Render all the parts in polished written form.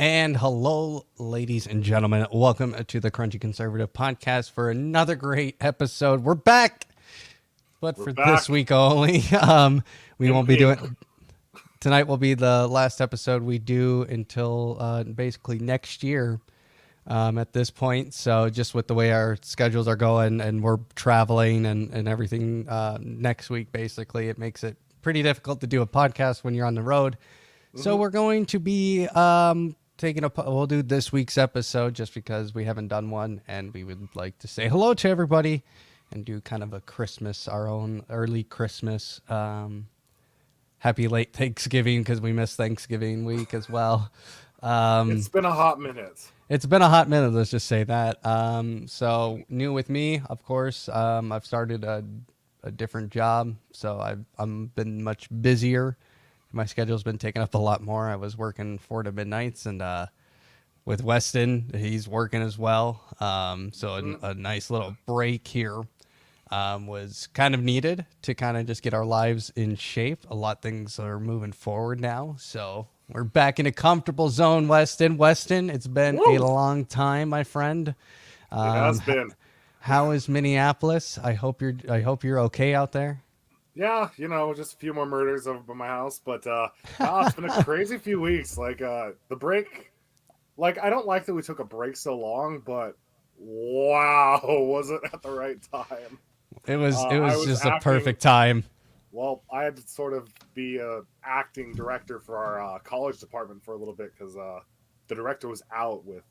And hello, ladies and gentlemen. Welcome to the Crunchy Conservative Podcast for another great episode. We're back, but We're for back. this week only. We won't be Indeed. doing tonight. Will be the last episode we do until basically next year. At this point, so just with the way our schedules are going, and we're traveling and everything next week, basically, it makes it pretty difficult to do a podcast when you're on the road. So we're going to be we'll do this week's episode just because we haven't done one, and we would like to say hello to everybody and do kind of a Christmas, our own early Christmas. Happy late Thanksgiving, because we missed Thanksgiving week as well. It's been a hot minute. It's been a hot minute, let's just say that. So new with me, of course. I've started a different job, so I'm been much busier. My schedule's been taken up a lot more. I was working 4 to midnights, and with Weston, he's working as well. So a nice little break here was kind of needed to kind of just get our lives in shape. A lot of things are moving forward now, so we're back in a comfortable zone, Weston. Weston, it's been a long time, my friend. It has been. How is Minneapolis? I hope you're okay out there. Yeah, just a few more murders over by my house, but it's been a crazy few weeks. Like the break, I don't like that we took a break so long, but wow, was it at the right time? It was was just acting, a perfect time. Well, I had to sort of be a acting director for our college department for a little bit because the director was out with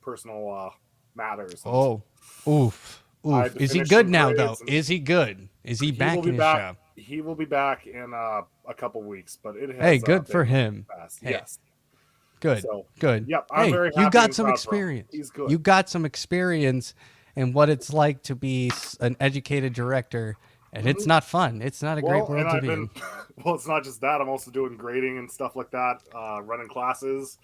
personal matters. Oh, oof. Is he good now, though? Is he good? Is he back in his job? He will be back in a couple weeks, but it has. Hey, good for him. Hey, yes. Good. So, good. Yep. I'm very happy. You got some experience. He's good. You got some experience in what it's like to be an educated director, and it's not fun. It's not a great world to be in. Well, it's not just that. I'm also doing grading and stuff like that, running classes.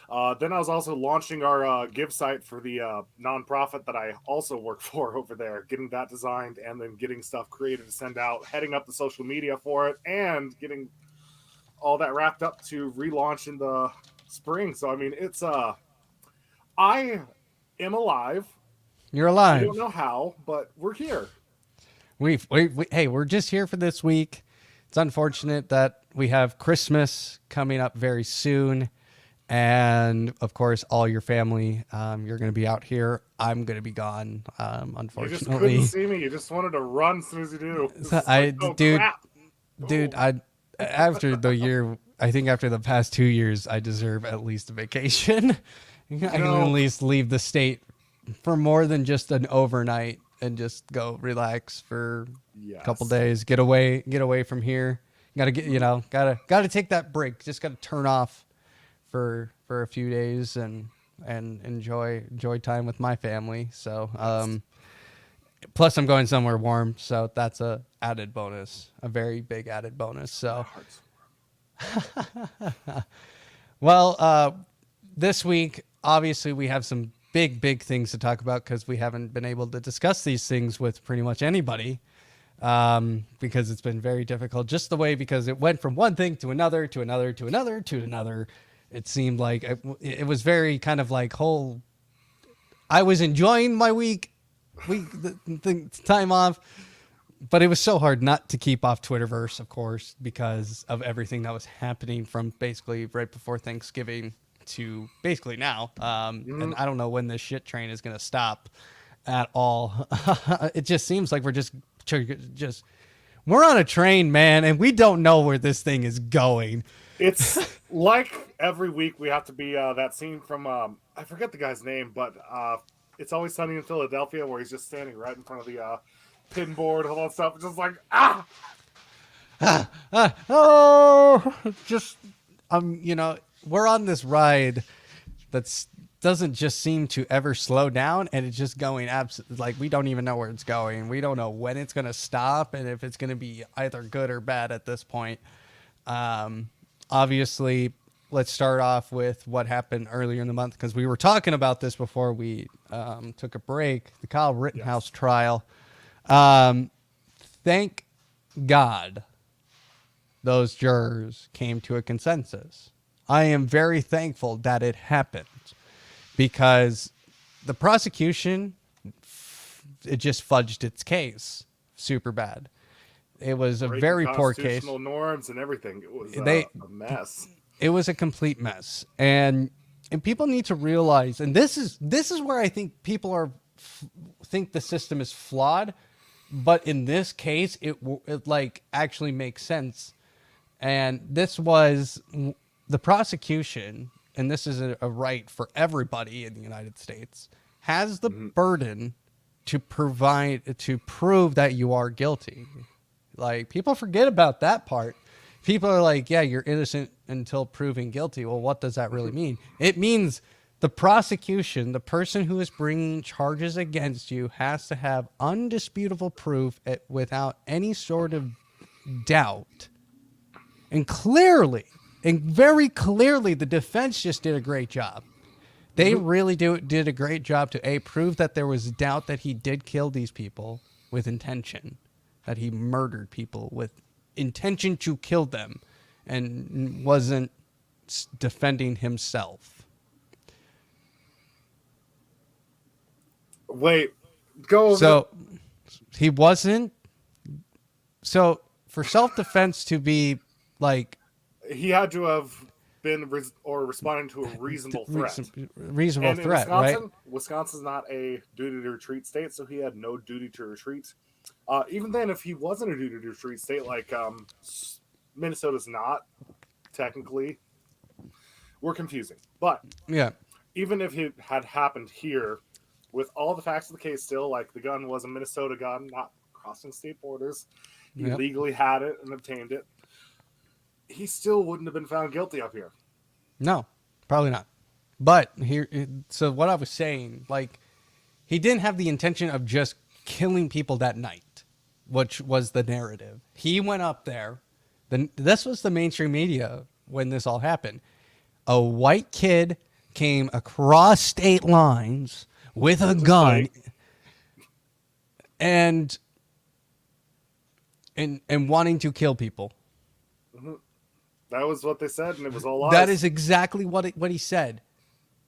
Then I was also launching our Give site for the nonprofit that I also work for over there, getting that designed and then getting stuff created to send out, heading up the social media for it, and getting all that wrapped up to relaunch in the spring. So, I mean, it's I am alive. You're alive. I don't know how, but we're here. Hey, we're just here for this week. It's unfortunate that we have Christmas coming up very soon. And of course, all your family, you're going to be out here. I'm going to be gone. Unfortunately, you just couldn't see me. You just wanted to run as soon as you do. Dude, after the year, I think after the past 2 years, I deserve at least a vacation. I can at least leave the state for more than just an overnight and just go relax for a couple days. Get away from here. Gotta gotta take that break. Just gotta turn off for a few days and enjoy time with my family. So plus I'm going somewhere warm, so that's a added bonus, a very big added bonus. So well, this week obviously we have some big things to talk about because we haven't been able to discuss these things with pretty much anybody, because it's been very difficult just the way, because it went from one thing to another to another to another to another. It seemed like it was very kind of like I was enjoying my the time off, but it was so hard not to keep off Twitterverse, of course, because of everything that was happening from basically right before Thanksgiving to basically now. And I don't know when this shit train is going to stop at all. It just seems like we're on a train, man, and we don't know where this thing is going. It's like every week we have to be that scene from I forget the guy's name, but It's Always Sunny in Philadelphia, where he's just standing right in front of the pin board, all that stuff. It's just like we're on this ride that's doesn't just seem to ever slow down, and it's just going like we don't even know where it's going. We don't know when it's going to stop and if it's going to be either good or bad at this point. Obviously, let's start off with what happened earlier in the month, because we were talking about this before we took a break. The Kyle Rittenhouse trial. Thank God those jurors came to a consensus I am very thankful that it happened because the prosecution, it just fudged its case super bad. It was a Breaking very poor case. constitutional norms and everything. It was They a mess. It was a complete mess, and people need to realize, and this is where I think people think the system is flawed, but in this case it like actually makes sense. And this was the prosecution, and this is a right for everybody in the United States, has the burden to prove that you are guilty. Like, people forget about that part. People are like, yeah, you're innocent until proven guilty. Well, what does that really mean? It means the prosecution, the person who is bringing charges against you, has to have undisputable proof without any sort of doubt. And very clearly, the defense just did a great job. They really did a great job to prove that there was doubt that he did kill these people with intention, that he murdered people with intention to kill them and wasn't defending himself. Wait, go over. So he wasn't. So for self-defense to be like, he had to have been responding to a reasonable threat. Reasonable and threat, Wisconsin, right? Wisconsin's not a duty to retreat state, so he had no duty to retreat. Even then, if he wasn't a duty to retreat state, like Minnesota's not, technically, we're confusing. But Yeah. even if it had happened here, with all the facts of the case still, like the gun was a Minnesota gun, not crossing state borders, he legally had it and obtained it, he still wouldn't have been found guilty up here. No, probably not. But so what I was saying, like, he didn't have the intention of just killing people that night, which was the narrative. He went up there. This was the mainstream media when this all happened. A white kid came across state lines with a gun and wanting to kill people. That was what they said, and it was all lies. That is exactly what he said.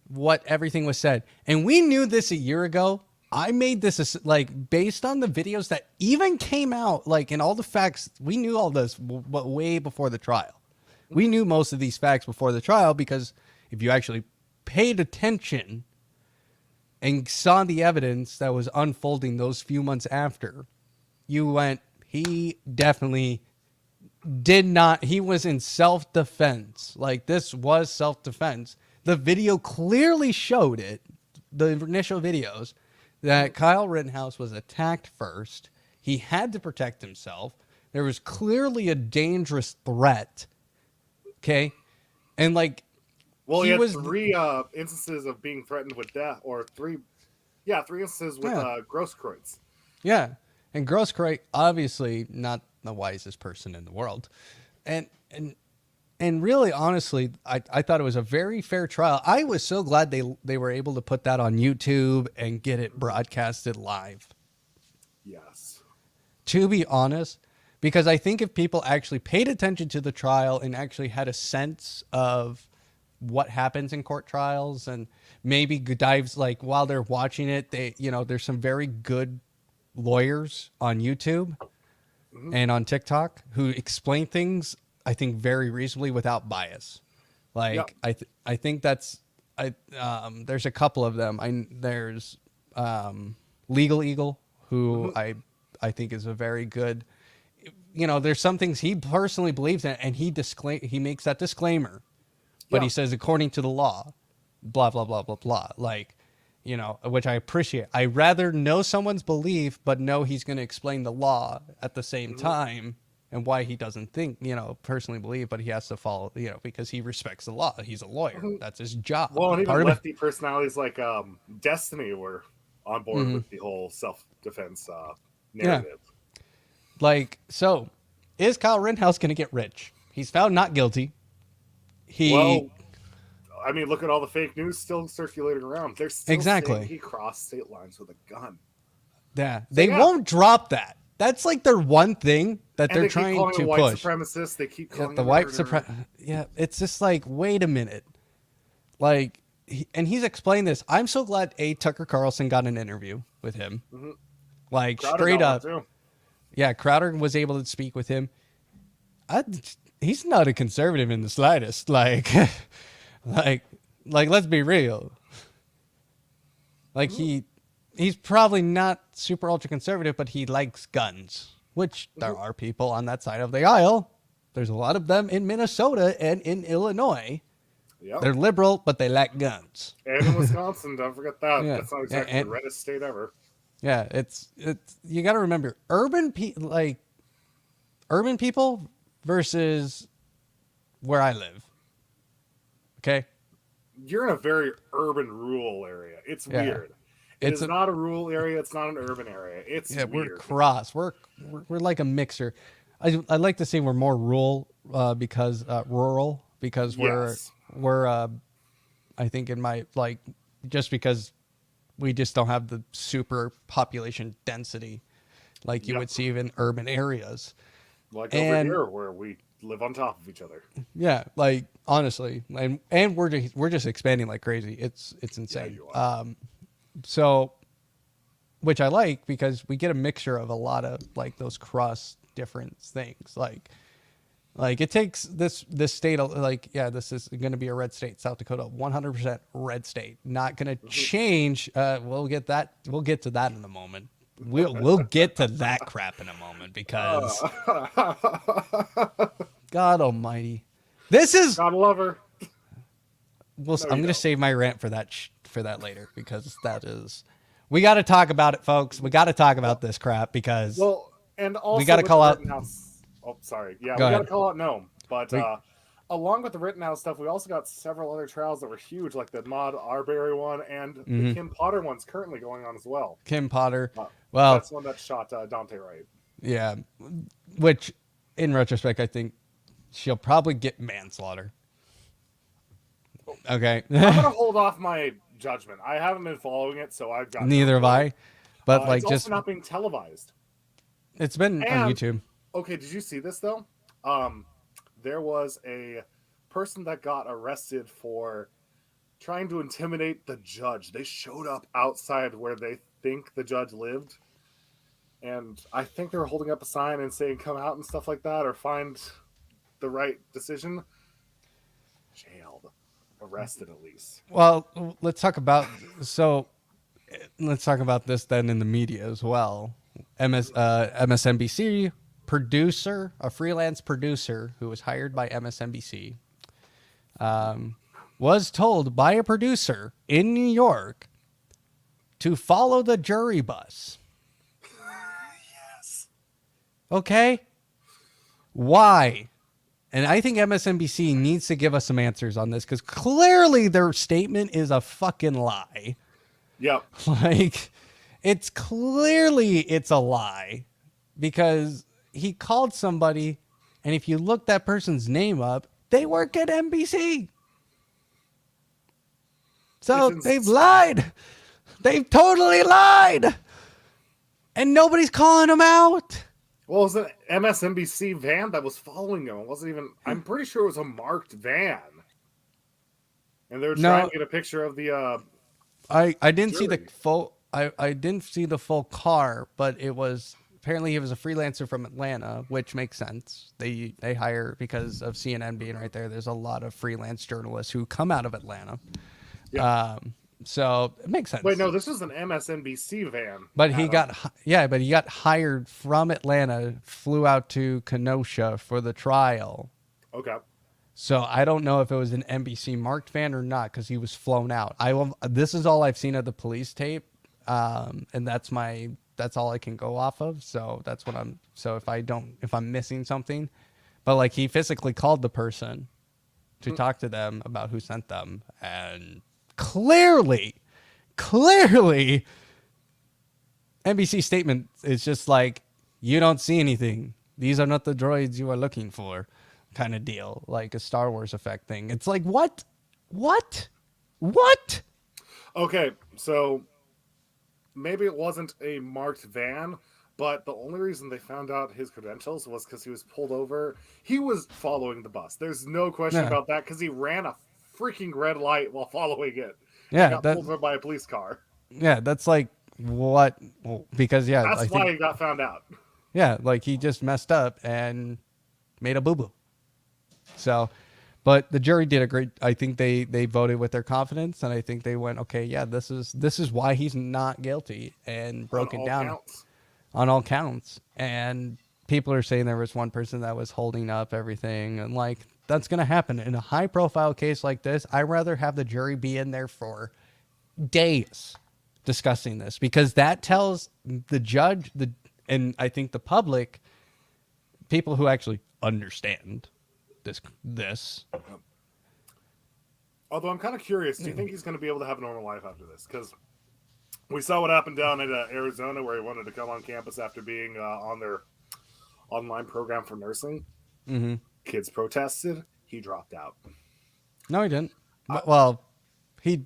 What everything was said. And we knew this a year ago. I made this like based on the videos that even came out, like, and all the facts. We knew all this way before the trial. We knew most of these facts before the trial because if you actually paid attention and saw the evidence that was unfolding those few months after, you went, he definitely did not. He was in self-defense. Like, this was self-defense. The video clearly showed it, the initial videos, that Kyle Rittenhouse was attacked first. He had to protect himself. There was clearly a dangerous threat. Okay? And, like, well, he had three instances of being threatened with death, or three instances with Grosskreutz. Yeah. And Grosskreutz, obviously not the wisest person in the world. And really, honestly, I thought it was a very fair trial. I was so glad they were able to put that on YouTube and get it broadcasted live. Yes. To be honest, because I think if people actually paid attention to the trial and actually had a sense of what happens in court trials and maybe dives, like, while they're watching it, there's some very good lawyers on YouTube and on TikTok who explain things, I think, very reasonably without bias. Like, I think that's, there's a couple of them. There's Legal Eagle, who I think is a very good, there's some things he personally believes in, and he makes that disclaimer, but he says, according to the law, blah, blah, blah, blah, blah. Like, which I appreciate. I rather know someone's belief, but know he's going to explain the law at the same time and why he doesn't think, personally believe, but he has to follow, because he respects the law. He's a lawyer. That's his job. Well, and even lefty personalities like Destiny were on board with the whole self-defense narrative. Yeah. Like, so is Kyle Rittenhouse going to get rich? He's found not guilty. I mean, look at all the fake news still circulating around. They're still saying he crossed state lines with a gun. Yeah, they won't drop that. That's like their one thing that And they're they keep trying calling to him white push. supremacist. They keep calling The him white murderer. Yeah, it's just like, wait a minute. Like, and he's explained this. I'm so glad Tucker Carlson got an interview with him. Mhm. Like Crowder straight got one, up. too. Yeah, Crowder was able to speak with him. He's not a conservative in the slightest. Like, like, let's be real. Like he's probably not super ultra conservative, but he likes guns, which there are people on that side of the aisle. There's a lot of them in Minnesota and in Illinois. Yep. They're liberal, but they like guns. And in Wisconsin, don't forget that. Yeah. That's not exactly the reddest state ever. Yeah, it's you got to remember urban people versus where I live. Okay? You're in a very urban, rural area. It's weird. It's not a rural area. It's not an urban area. It's weird. We're cross. We're like a mixer. I like to say we're more rural because we're I think in my like just because we just don't have the super population density like you would see in urban areas. Like over here where we live on top of each other. Yeah, like honestly, and we're just expanding like crazy. It's insane. Yeah, you are. So, which I like because we get a mixture of a lot of like those cross different things. Like it takes this state like this is going to be a red state, South Dakota, 100% red state. Not going to change. We'll get to that in a moment. We'll get to that crap in a moment because God Almighty, this is God love her. I'm going to save my rant for that later because we got to talk about it, folks. We got to talk about this crap because and also we got to call out. Oh, sorry. Yeah, we got to call out Nome. But along with the Rittenhouse stuff, we also got several other trials that were huge, like the Ahmaud Arbery one and the Kim Potter one's currently going on as well. Kim Potter. That's the one that shot Dante Wright. Yeah, which in retrospect, I think she'll probably get manslaughter. Okay. I'm going to hold off my judgment. I haven't been following it, so I've got neither have I. But like it's just also not being televised. It's been on YouTube. Okay, did you see this though? There was a person that got arrested for trying to intimidate the judge. They showed up outside where they think the judge lived, and I think they were holding up a sign and saying "come out" and stuff like that, or find the right decision. Jailed, arrested at least. Well, let's talk about this then in the media as well. MSNBC producer, a freelance producer who was hired by MSNBC, was told by a producer in New York to follow the jury bus. Yes. Okay. Why? And I think MSNBC needs to give us some answers on this because clearly their statement is a fucking lie. Yep. Like, it's a lie because he called somebody, and if you look that person's name up, they work at NBC. So they've lied. They've totally lied. And nobody's calling them out. Well, it was an MSNBC van that was following him. It wasn't even, I'm pretty sure it was a marked van. And they were trying to get a picture of the I didn't see the full I didn't see the full car, but it was apparently he was a freelancer from Atlanta, which makes sense. They hire because of CNN being right there. There's a lot of freelance journalists who come out of Atlanta. Yeah. So it makes sense. Wait, no, this is an MSNBC van. But he got hired from Atlanta, flew out to Kenosha for the trial. Okay. So I don't know if it was an NBC marked van or not because he was flown out. This is all I've seen of the police tape, and that's all I can go off of. So that's what I'm. So if I'm missing something, but like he physically called the person to talk to them about who sent them, and clearly, NBC statement is just like, you don't see anything. These are not the droids you are looking for. Kind of deal, like a Star Wars effect thing. It's like, what? Okay, so maybe it wasn't a marked van, but the only reason they found out his credentials was because he was pulled over. He was following the bus. There's no question Yeah. about that because he ran a freaking red light while following it and Yeah, got pulled over by a police car. yeah, that's like what? Well, because yeah, I That's why think he got found out. yeah, like he just messed up and made a boo boo. So, but the jury did a great. I think they voted with their confidence, and I think they went, okay, yeah, this is why he's not guilty, and broke On it all down counts. on all counts. And people are saying there was one person that was holding up everything, and like that's gonna happen in a high profile case like this. I'd rather have the jury be in there for days discussing this, because that tells the judge and I think the public, people who actually understand this. Although I'm kind of curious, do you think he's going to be able to have a normal life after this? Because we saw what happened down at Arizona, where he wanted to come on campus after being on their online program for nursing. Mm-hmm. Kids protested. He dropped out. No, he didn't. Well, he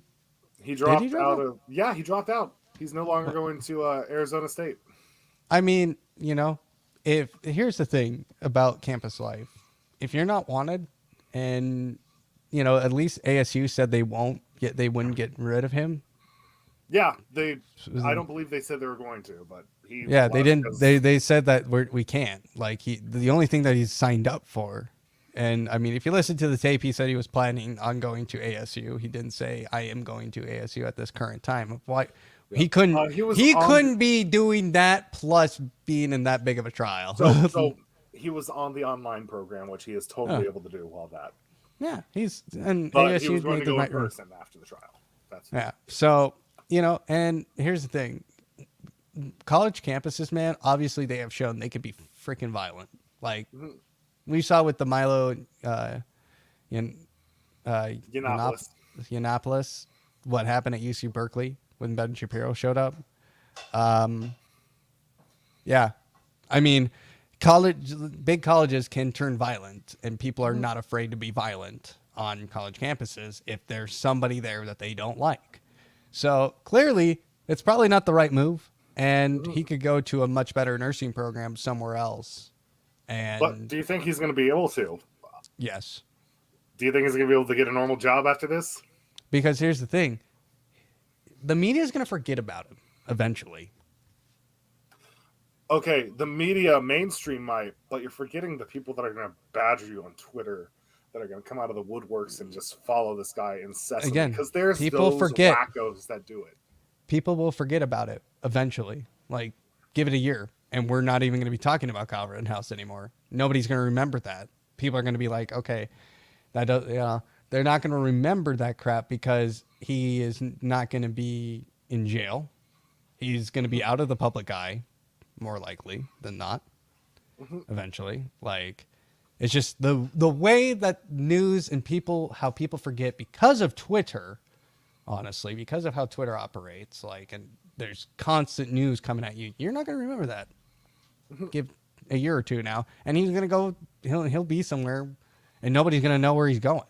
dropped drop out of. Yeah, he dropped out. He's no longer going to Arizona State. I mean, if here's the thing about campus life, if you're not wanted, and at least ASU said they wouldn't get rid of him. Yeah, I don't believe they said they were going to, but he. Yeah, they didn't. They said that we can't. Like the only thing that he's signed up for, and I mean, if you listen to the tape, he said he was planning on going to ASU. He didn't say I am going to ASU at this current time. Why? Yeah. He couldn't. He couldn't be doing that plus being in that big of a trial. So he was on the online program, which he is totally able to do while that. Yeah, but ASU he was going to go in person after the trial. Yeah. So and here's the thing: college campuses, man. Obviously, they have shown they could be freaking violent. Like we saw with the Milo, Yiannopoulos, what happened at UC Berkeley when Ben Shapiro showed up. Yeah, I mean, big colleges can turn violent, and people are not afraid to be violent on college campuses if there's somebody there that they don't like. So clearly, it's probably not the right move, and he could go to a much better nursing program somewhere else. But do you think he's going to be able to? Yes. Do you think he's going to be able to get a normal job after this? Because here's the thing. The media is going to forget about him eventually. Okay, the media mainstream might, but you're forgetting the people that are going to badger you on Twitter, that are going to come out of the woodworks and just follow this guy incessantly. Again, because there's those wackos that do it. People will forget about it eventually. Like, give it a year, and we're not even going to be talking about Kyle Rittenhouse anymore. Nobody's going to remember that. People are going to be like, okay, that does, they're not going to remember that crap because he is not going to be in jail. He's going to be out of the public eye, more likely than not, eventually. Like, it's just the way that news and how people forget because of Twitter, honestly, because of how Twitter operates, like, and there's constant news coming at you. You're not going to remember that. Give a year or two now, and he's going to go, he'll be somewhere, and nobody's going to know where he's going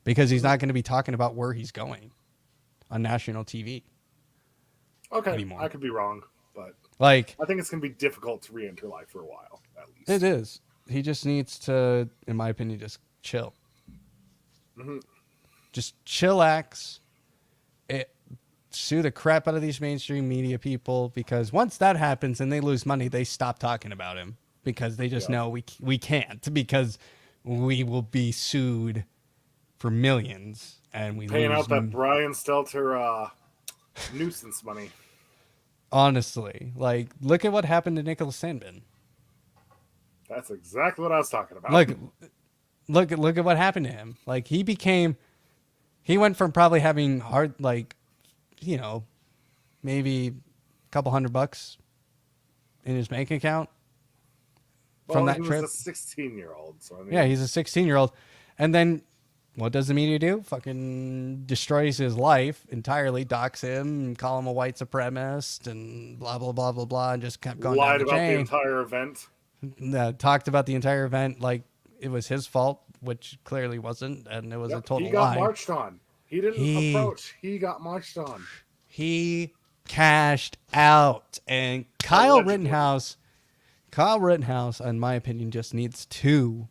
because he's not going to be talking about where he's going on national TV. Okay, anymore. I could be wrong, but like, I think it's going to be difficult to re-enter life for a while, at least. It is. He just needs to, in my opinion, just chill. Just chillax. Sue the crap out of these mainstream media people, because once that happens and they lose money, they stop talking about him because they just know we can't, because we will be sued for millions and we paying out that Brian Stelter nuisance money. Honestly, like, look at what happened to Nicholas Sandman. That's exactly what I was talking about. Look at what happened to him. Like, he went from probably having maybe a couple $100 in his bank account from that trip. He's a 16-year-old. So I mean, yeah, he's a 16-year-old. And then what does the media do? Fucking destroys his life entirely, docks him, and call him a white supremacist, and blah, blah, blah, blah, blah, and just kept going down the chain. Lied about the entire event. Talked about the entire event like it was his fault, which clearly wasn't, and it was a total lie. He got marched on. He didn't approach. He got marched on. He cashed out. And Kyle Rittenhouse Kyle Rittenhouse, in my opinion, just needs to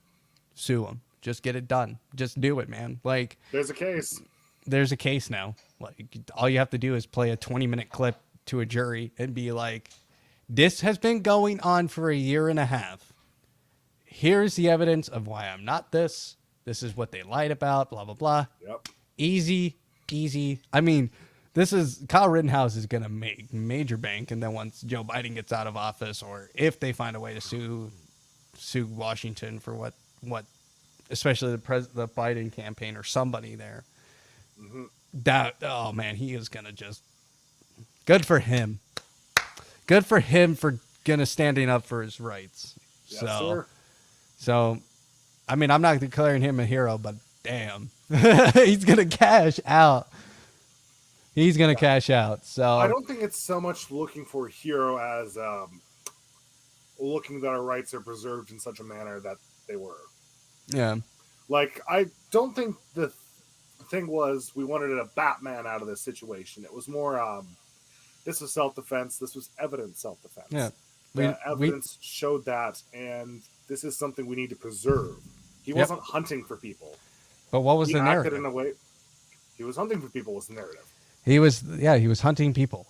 sue him. Just get it done. Just do it, man. Like, There's a case. there's a case now. Like, all you have to do is play a 20-minute clip to a jury and be like, this has been going on for a year and a half. Here's the evidence of why I'm not this. This is what they lied about, blah, blah, blah. Yep. Easy. I mean, this is Kyle Rittenhouse is going to make major bank. And then once Joe Biden gets out of office, or if they find a way to sue Washington for what especially the Biden campaign or somebody there, that, oh man, he is going to just, good for him. Good for him for gonna standing up for his rights. Yes, sir. So, I mean, I'm not declaring him a hero, but damn, he's gonna cash out. He's gonna cash out. So I don't think it's so much looking for a hero as looking that our rights are preserved in such a manner that they were. Yeah. Like, I don't think the thing was we wanted a Batman out of this situation. It was more this was self-defense. This was evident self-defense. Yeah. The evidence showed that, and this is something we need to preserve. He wasn't hunting for people. But what was the narrative? In a way, he was hunting for people was the narrative. He was hunting people.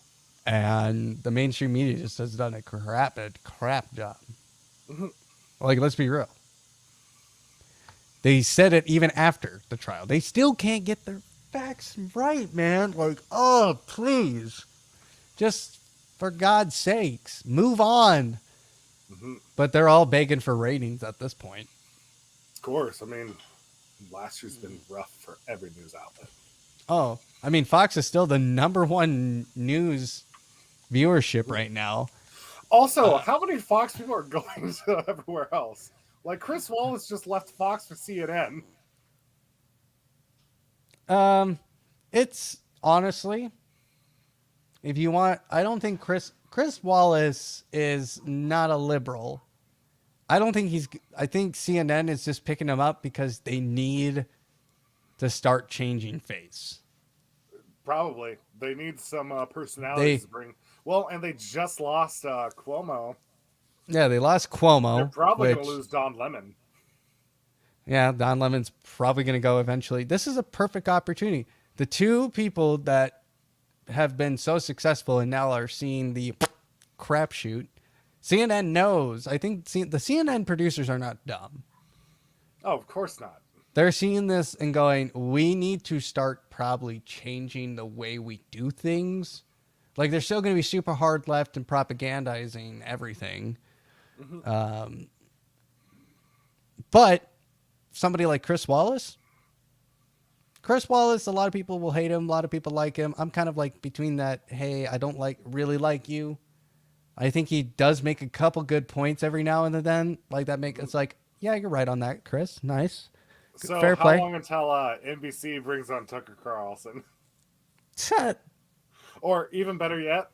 And the mainstream media just has done a crap job. Mm-hmm. Like, let's be real. They said it even after the trial. They still can't get their facts right, man. Like, oh, please. Just for God's sakes, move on. Mm-hmm. But they're all begging for ratings at this point. Of course. I mean, last year's been rough for every news outlet. Oh, I mean, Fox is still the #1 news viewership right now. Also, how many Fox people are going to everywhere else? Like, Chris Wallace just left Fox for CNN. It's honestly, if you want, I don't think Chris Wallace is not a liberal. I think CNN is just picking him up because they need to start changing face. Probably. They need some personalities to bring. Well, and they just lost Cuomo. Yeah, they lost Cuomo. They're probably going to lose Don Lemon. Yeah, Don Lemon's probably going to go eventually. This is a perfect opportunity. The two people that have been so successful and now are seeing the crapshoot. CNN knows. I think the CNN producers are not dumb. Oh, of course not. They're seeing this and going, we need to start probably changing the way we do things. Like, they're still going to be super hard left and propagandizing everything. Mm-hmm. But somebody like Chris Wallace, a lot of people will hate him. A lot of people like him. I'm kind of like between that. Hey, I don't really like you. I think he does make a couple good points every now and then. Like that it's like, yeah, you're right on that, Chris. Nice. So fair how play. long until NBC brings on Tucker Carlson? Or even better yet,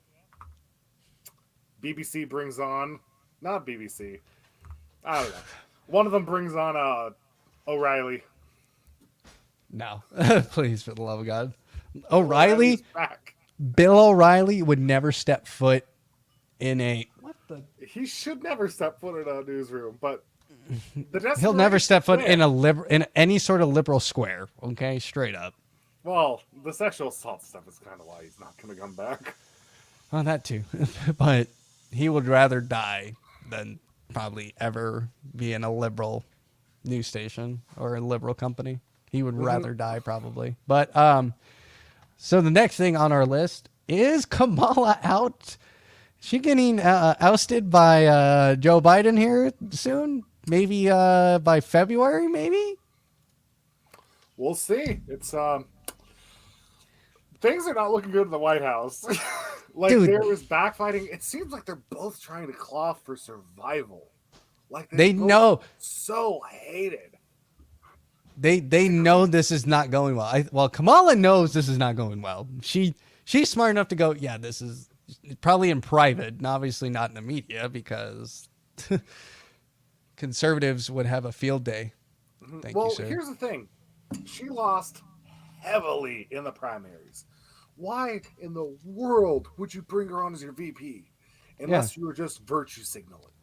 BBC brings on, not BBC, I don't know. One of them brings on O'Reilly. No, please, for the love of God. O'Reilly, back. Bill O'Reilly would never step foot in He should never step foot in a newsroom, but he'll never step foot in any sort of liberal square. Okay, straight up. Well, the sexual assault stuff is kind of why he's not going to come back. Well, that too. But he would rather die than probably ever be in a liberal news station or a liberal company. He would rather die probably. But so the next thing on our list is Kamala out. She getting ousted by Joe Biden here soon? Maybe by February, maybe? We'll see. It's things are not looking good in the White House. Dude, there was backfighting. It seems like they're both trying to claw for survival. Like they know so hated. They know this is not going well. Kamala knows this is not going well. She's smart enough to go, yeah, this is probably in private and obviously not in the media because conservatives would have a field day. Thank you, sir. Well, here's the thing. She lost heavily in the primaries. Why in the world would you bring her on as your VP unless you were just virtue signaling?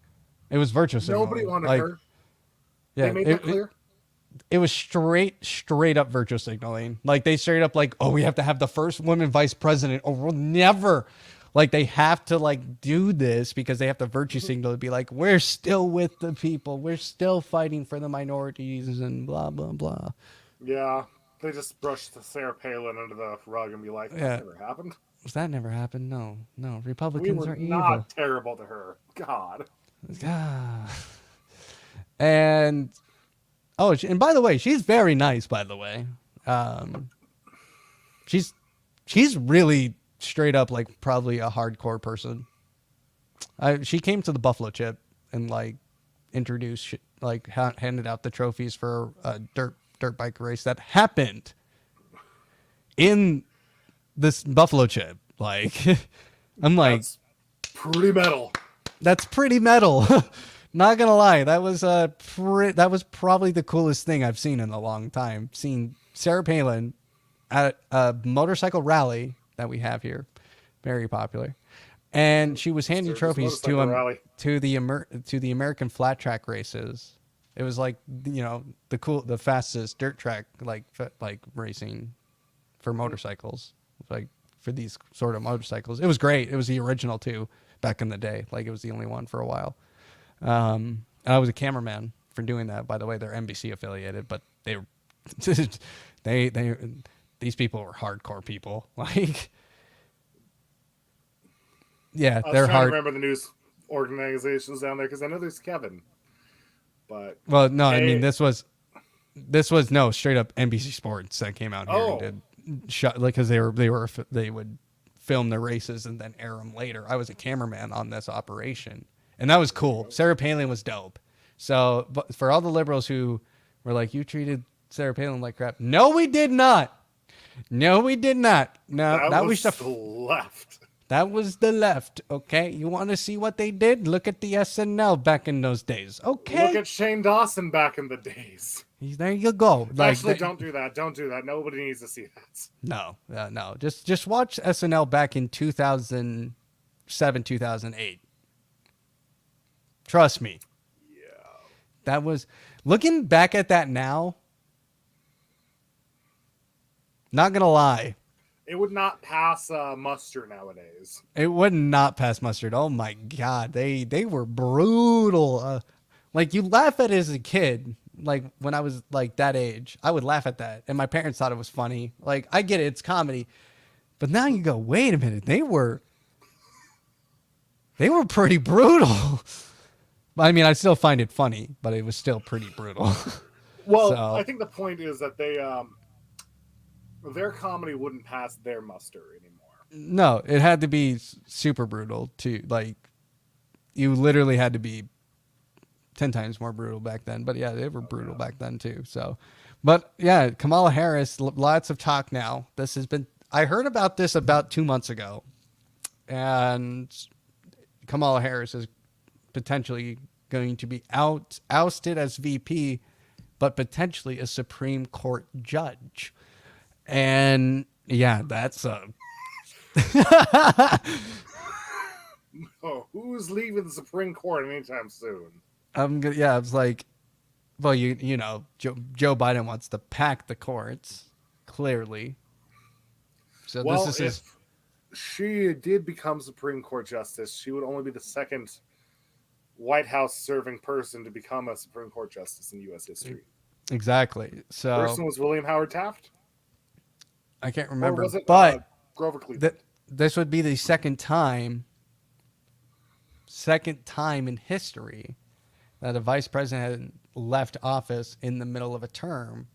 It was virtue signaling. Nobody wanted like, her. Yeah, They made that clear. It was straight up virtue signaling. Like they straight up like, oh, we have to have the first woman vice president, or we'll never. Like they have to like do this because they have to virtue signal to be like, we're still with the people, we're still fighting for the minorities, and blah blah blah. Yeah, they just brushed Sarah Palin under the rug and be like, that never happened. That never happened. No, Republicans We were are evil. not terrible to her. God. And and by the way, she's very nice. By the way, she's really straight up like probably a hardcore person. She came to the Buffalo Chip and like introduced like handed out the trophies for a dirt bike race that happened in this Buffalo Chip. Like I'm like, that's pretty metal. That's pretty metal. Not gonna lie, that was probably the coolest thing I've seen in a long time. Seeing Sarah Palin at a motorcycle rally that we have here, very popular, and she was handing trophies to the American flat track races. It was like, you know, the fastest dirt track like racing for motorcycles, like for these sort of motorcycles. It was great. It was the original too back in the day. Like it was the only one for a while. And I was a cameraman for doing that. By the way, they're NBC affiliated, but they these people were hardcore people. Like, yeah, they're hard. I remember the news organizations down there because I know there's Kevin. But well, no, I mean this was no straight up NBC Sports that came out here and did shot like because they would film the races and then air them later. I was a cameraman on this operation. And that was cool. Sarah Palin was dope. So, but for all the liberals who were like, you treated Sarah Palin like crap. No, we did not. No, we did not. No, that was the left. That was the left. Okay. You want to see what they did? Look at the SNL back in those days. Okay. Look at Shane Dawson back in the days. There you go. Actually, don't do that. Don't do that. Nobody needs to see that. No. Just watch SNL back in 2007, 2008. Trust me. Yeah. That was, looking back at that now, not going to lie. It would not pass muster nowadays. It would not pass mustard. Oh my God. They were brutal. Like you laugh at it as a kid. Like when I was like that age, I would laugh at that. And my parents thought it was funny. Like I get it. It's comedy. But now you go, wait a minute. They were pretty brutal. I mean, I still find it funny, but it was still pretty brutal. Well, so, I think the point is that they, their comedy wouldn't pass their muster anymore. No, it had to be super brutal too. Like, you literally had to be 10 times more brutal back then. But yeah, they were brutal back then too. So, but yeah, Kamala Harris, lots of talk now. I heard about this about 2 months ago, and Kamala Harris is potentially going to be ousted as VP, but potentially a Supreme Court judge. And yeah, that's who's leaving the Supreme Court anytime soon? I was like, well, you know, Joe Biden wants to pack the courts, clearly. So well, this is if she did become Supreme Court justice, she would only be the second White House serving person to become a Supreme Court justice in U.S. history. Exactly. So the person was William Howard Taft. I can't remember, or was it, but Grover Cleveland. This would be the second time in history that a vice president had left office in the middle of a term,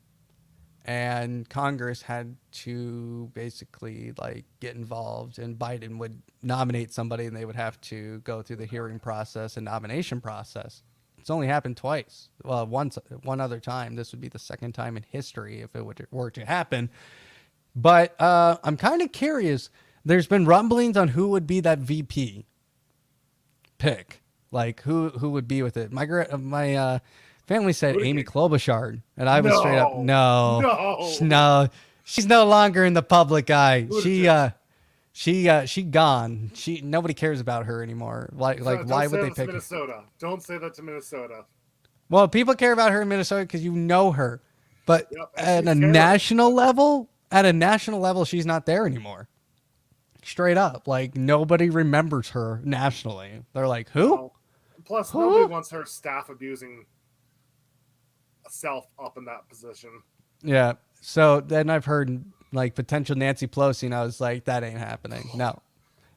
and Congress had to basically like get involved, and Biden would nominate somebody and they would have to go through the hearing process and nomination process. It's only happened twice. Well, one other time. This would be the second time in history if it were to happen. But I'm kind of curious. There's been rumblings on who would be that VP pick. Like who would be with it. My family said Amy Klobuchar, and I was straight up no. She's no longer in the public eye. She gone. Nobody cares about her anymore. Like Don't why say would they that to pick her? Minnesota. Don't say that to Minnesota. Well, people care about her in Minnesota because you know her, but Yep, and at she's a terrible. national level, she's not there anymore. Straight up, like nobody remembers her nationally. They're like, who? No. Plus, nobody Who? wants her staff abusing self up in that position. Yeah. So then I've heard like potential Nancy Pelosi, and I was like, that ain't happening. No.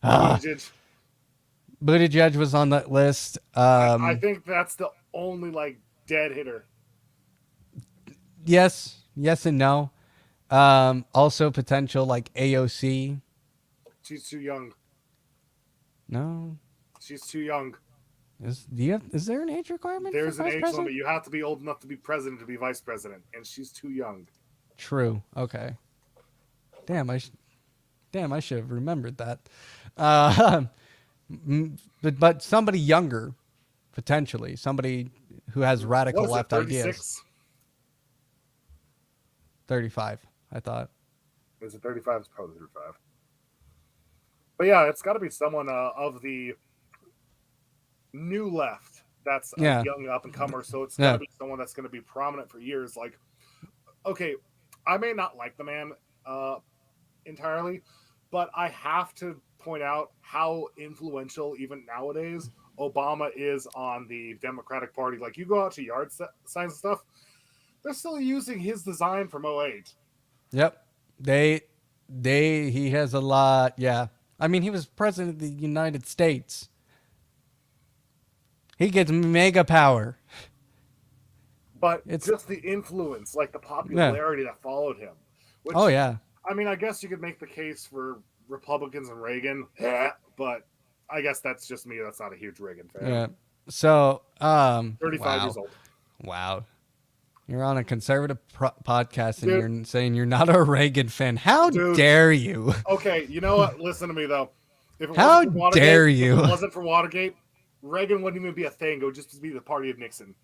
Buttigieg. Buttigieg was on that list. I think that's the only like dead hitter. Yes and no. Also potential like AOC. She's too young. No. She's too young. Is there an age requirement There's for an vice age president? limit. You have to be old enough to be president to be vice president, and she's too young. True. Okay. Damn, I should have remembered that. Uh, but somebody younger, potentially somebody who has radical What is it, left ideas. 36? 35, I thought. Is it 35? It's probably 35. But yeah, it's got to be someone of the new left that's a Yeah. young up and comer. So it's got Yeah. to be someone that's going to be prominent for years. Like, okay, I may not like the man entirely, but I have to point out how influential, even nowadays, Obama is on the Democratic Party. Like, you go out to yard signs and stuff, they're still using his design from '08. Yep. He has a lot. Yeah. I mean, he was president of the United States. He gets mega power. But It's just the influence, like the popularity that followed him. Which, oh yeah. I mean, I guess you could make the case for Republicans and Reagan, but I guess that's just me. That's not a huge Reagan fan. Yeah. So 35 years old. Wow. You're on a conservative podcast and Dude. you're saying you're not a Reagan fan. How Dude. dare you? Okay, you know what? Listen to me though. If it How wasn't for Watergate, dare you? If it wasn't for Watergate, Reagan wouldn't even be a thing. It would just be the party of Nixon.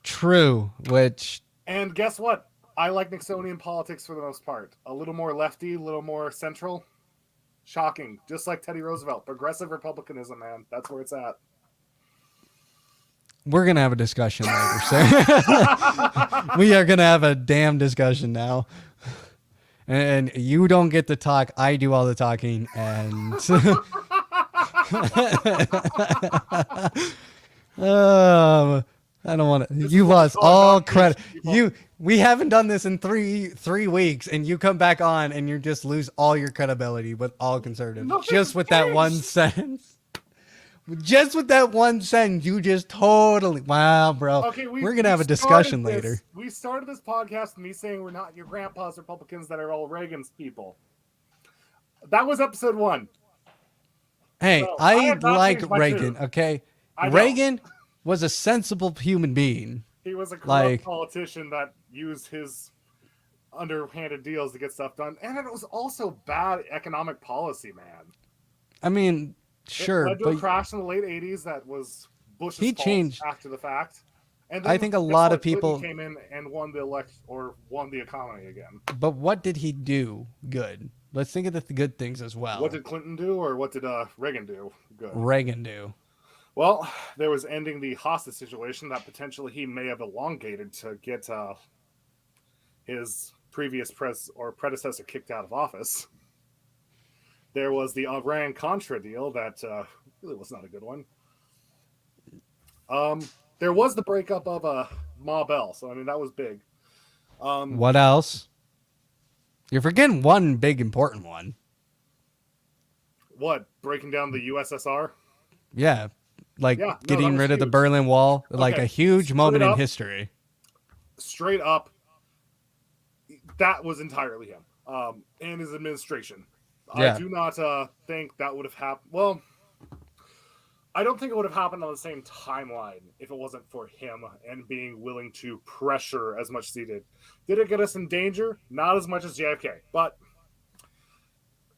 True, which And guess what? I like Nixonian politics for the most part. A little more lefty, a little more central. Shocking. Just like Teddy Roosevelt. Progressive republicanism, man. That's where it's at. we're going to have a discussion later, sir. We are going to have a damn discussion now. And you don't get to talk. I do all the talking. And I don't want to. You lost all credit. We haven't done this in three weeks, and you come back on and you just lose all your credibility with all conservatives. Nothing's Just with that one changed. sentence. Just with that one sentence, you just totally wow, bro. Okay, we're gonna have a discussion started later. this- We started this podcast with me saying we're not your grandpa's Republicans that are all Reagan's people. That was episode 1. Hey, So, I I have not like changed my Reagan. tune. Okay, I know. Reagan was a sensible human being. He was a corrupt Like- politician that used his underhanded deals to get stuff done, and it was also bad economic policy, man. I mean, It sure, led to a but crash in the late '80s that was Bush's He fault changed- after the fact. And I think a guess lot what? of people- Clinton came in and won the economy again. but what did he do good? Let's think of the good things as well. What did Clinton do, or what did Reagan do? Good. Reagan do? Well, there was ending the hostage situation that potentially he may have elongated to get his previous predecessor kicked out of office. There was the Iran-Contra deal that really was not a good one. There was the breakup of Ma Bell, so I mean that was big. What else? You're forgetting one big important one. What, breaking down the USSR? Yeah, like Yeah, no, that getting was rid of the huge. Berlin Wall, like Okay, a huge moment in up. history. Straight up, that was entirely him and his administration. Yeah. I do not think that would have happened. Well, I don't think it would have happened on the same timeline if it wasn't for him and being willing to pressure as much as he did. Did it get us in danger? Not as much as JFK, but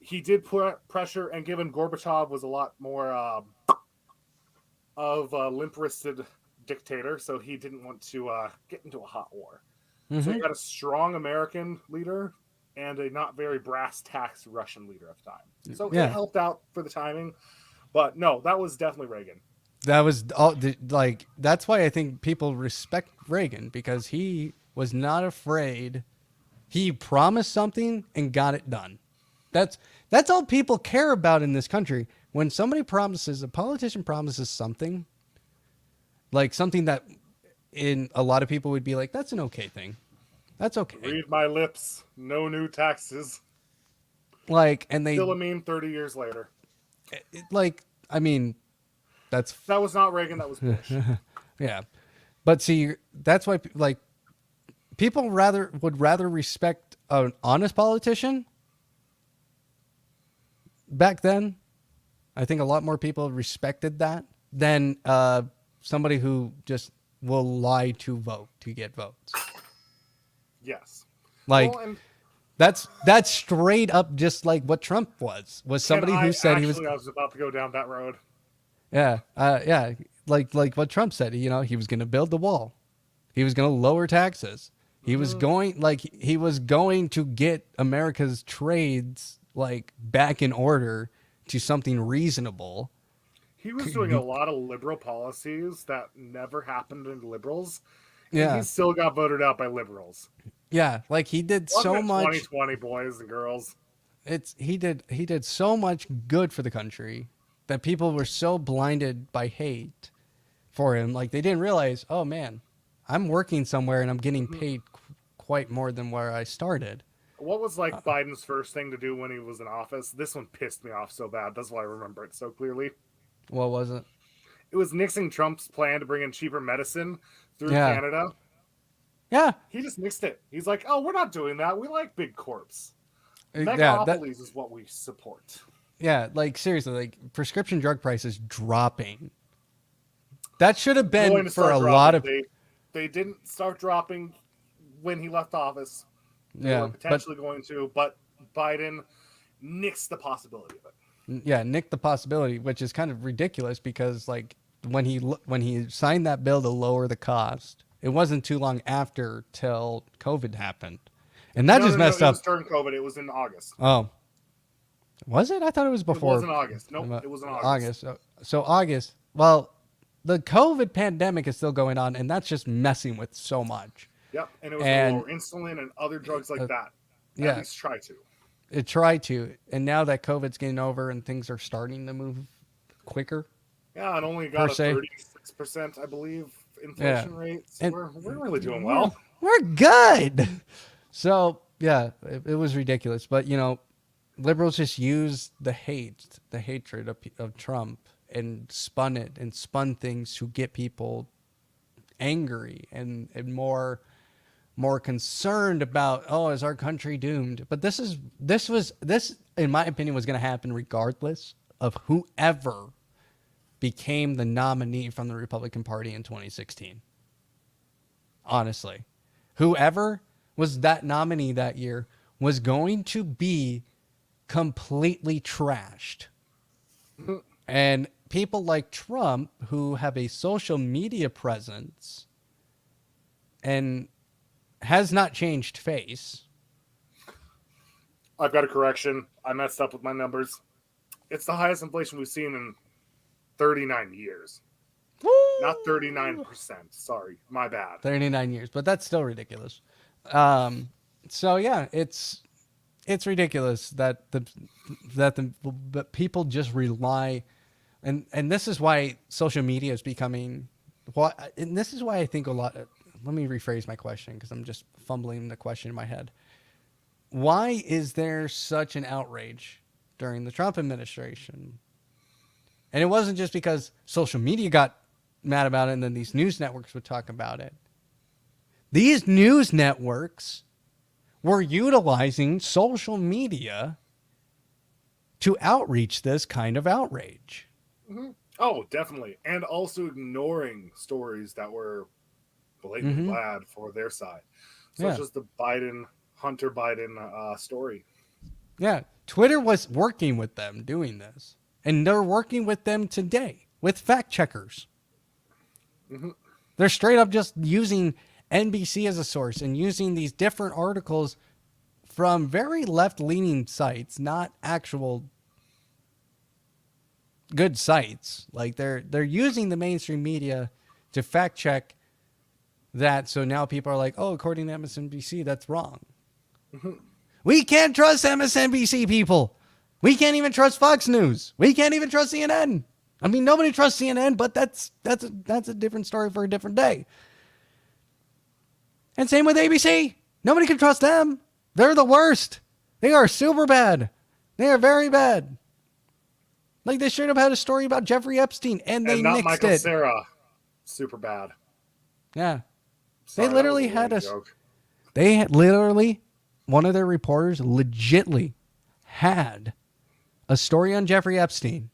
he did put pressure, and given Gorbachev was a lot more of a limp-wristed dictator, so he didn't want to get into a hot war. So you got a strong American leader and a not very brass tacks Russian leader at the time. So Yeah. it helped out for the timing. But no, that was definitely Reagan. That was all like that's why I think people respect Reagan, because he was not afraid. He promised something and got it done. That's all people care about in this country. When somebody promises, a politician promises something, like something that in a lot of people would be like, that's an okay thing. That's okay. Read my lips. No new taxes. Like, and they Still a meme 30 years later. like, I mean, that was not Reagan. That was Bush. Yeah. But see, that's why like people would rather respect an honest politician back then. I think a lot more people respected that than somebody who just will lie to vote to get votes. Yes. Like, well, and that's straight up just like what Trump was somebody who said he was. I was about to go down that road. Yeah. Yeah. Like what Trump said, he was going to build the wall. He was going to lower taxes. He was going to get America's trades like back in order to something reasonable. He was doing a lot of liberal policies that never happened in liberals. Yeah. He still got voted out by liberals. Yeah, like he did so much. 2020 boys and girls. He did so much good for the country that people were so blinded by hate for him, like they didn't realize, oh man, I'm working somewhere and I'm getting paid quite more than where I started. What was like Biden's first thing to do when he was in office? This one pissed me off so bad. That's why I remember it so clearly. What was it? It was nixing Trump's plan to bring in cheaper medicine through Canada. Yeah. He just nixed it. He's like, oh, we're not doing that. We like big corps. Megapolises is what we support. Yeah, like seriously, like prescription drug prices dropping. That should have been for a lot of. They didn't start dropping when he left office. They were potentially going to, but Biden nixed the possibility of it. Yeah, nicked the possibility, which is kind of ridiculous because like when he signed that bill to lower the cost, it wasn't too long after till COVID happened, and that just messed up. It was during COVID. It was in August. Oh, was it? I thought it was before. It was in August. Nope, it was in August. So August. Well, the COVID pandemic is still going on, and that's just messing with so much. Yep, and it was lower insulin and other drugs like that. At least try to. It tried to, and now that COVID's getting over and things are starting to move quicker. Yeah, it only got a 36%, I believe, inflation rate. So we're really doing well. We're good. So yeah, it was ridiculous, but you know, liberals just used the hatred of Trump and spun things to get people angry and more concerned about, oh, is our country doomed? But this in my opinion was going to happen regardless of whoever became the nominee from the Republican Party in 2016. Honestly, whoever was that nominee that year was going to be completely trashed. And people like Trump, who have a social media presence and has not changed face. I've got a correction. I messed up with my numbers. It's the highest inflation we've seen in 39 years. Woo! Not 39%. Sorry, my bad. 39 years, but that's still ridiculous. So yeah, it's ridiculous that the people just rely, and this is why social media is becoming and this is why I think a lot. Let me rephrase my question because I'm just fumbling the question in my head. Why is there such an outrage during the Trump administration? And it wasn't just because social media got mad about it and then these news networks would talk about it. These news networks were utilizing social media to outreach this kind of outrage. Mm-hmm. Oh, definitely. And also ignoring stories that were blatantly bad for their side. Such as the Hunter Biden story. Yeah. Twitter was working with them doing this. And they're working with them today with fact checkers. Mm-hmm. They're straight up just using NBC as a source and using these different articles from very left-leaning sites, not actual good sites. Like they're using the mainstream media to fact check that. So now people are like, oh, according to MSNBC, that's wrong. We can't trust MSNBC people. We can't even trust Fox News. We can't even trust CNN. I mean, nobody trusts CNN, but that's a different story for a different day. And same with ABC. Nobody can trust them. They're the worst. They are super bad. They are very bad. Like they should have had a story about Jeffrey Epstein, and they not nixed Michael it. Cera. Super bad. Yeah. Sorry, They literally had a us. joke. They had literally, one of their reporters legitly had a story on Jeffrey Epstein.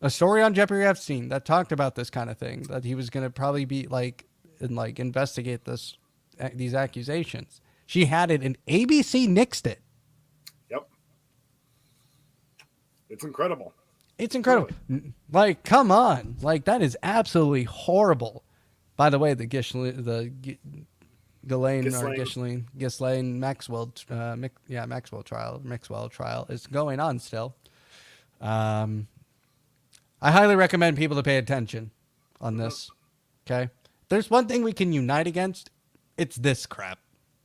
A story on Jeffrey Epstein that talked about this kind of thing, that he was going to probably be investigate these accusations. She had it, and ABC nixed it. Yep. It's incredible. It's incredible. Really? Like, come on. Like, that is absolutely horrible. By the way, the Ghislaine Maxwell trial is going on still. I highly recommend people to pay attention on this. Okay, there's one thing we can unite against. It's this crap,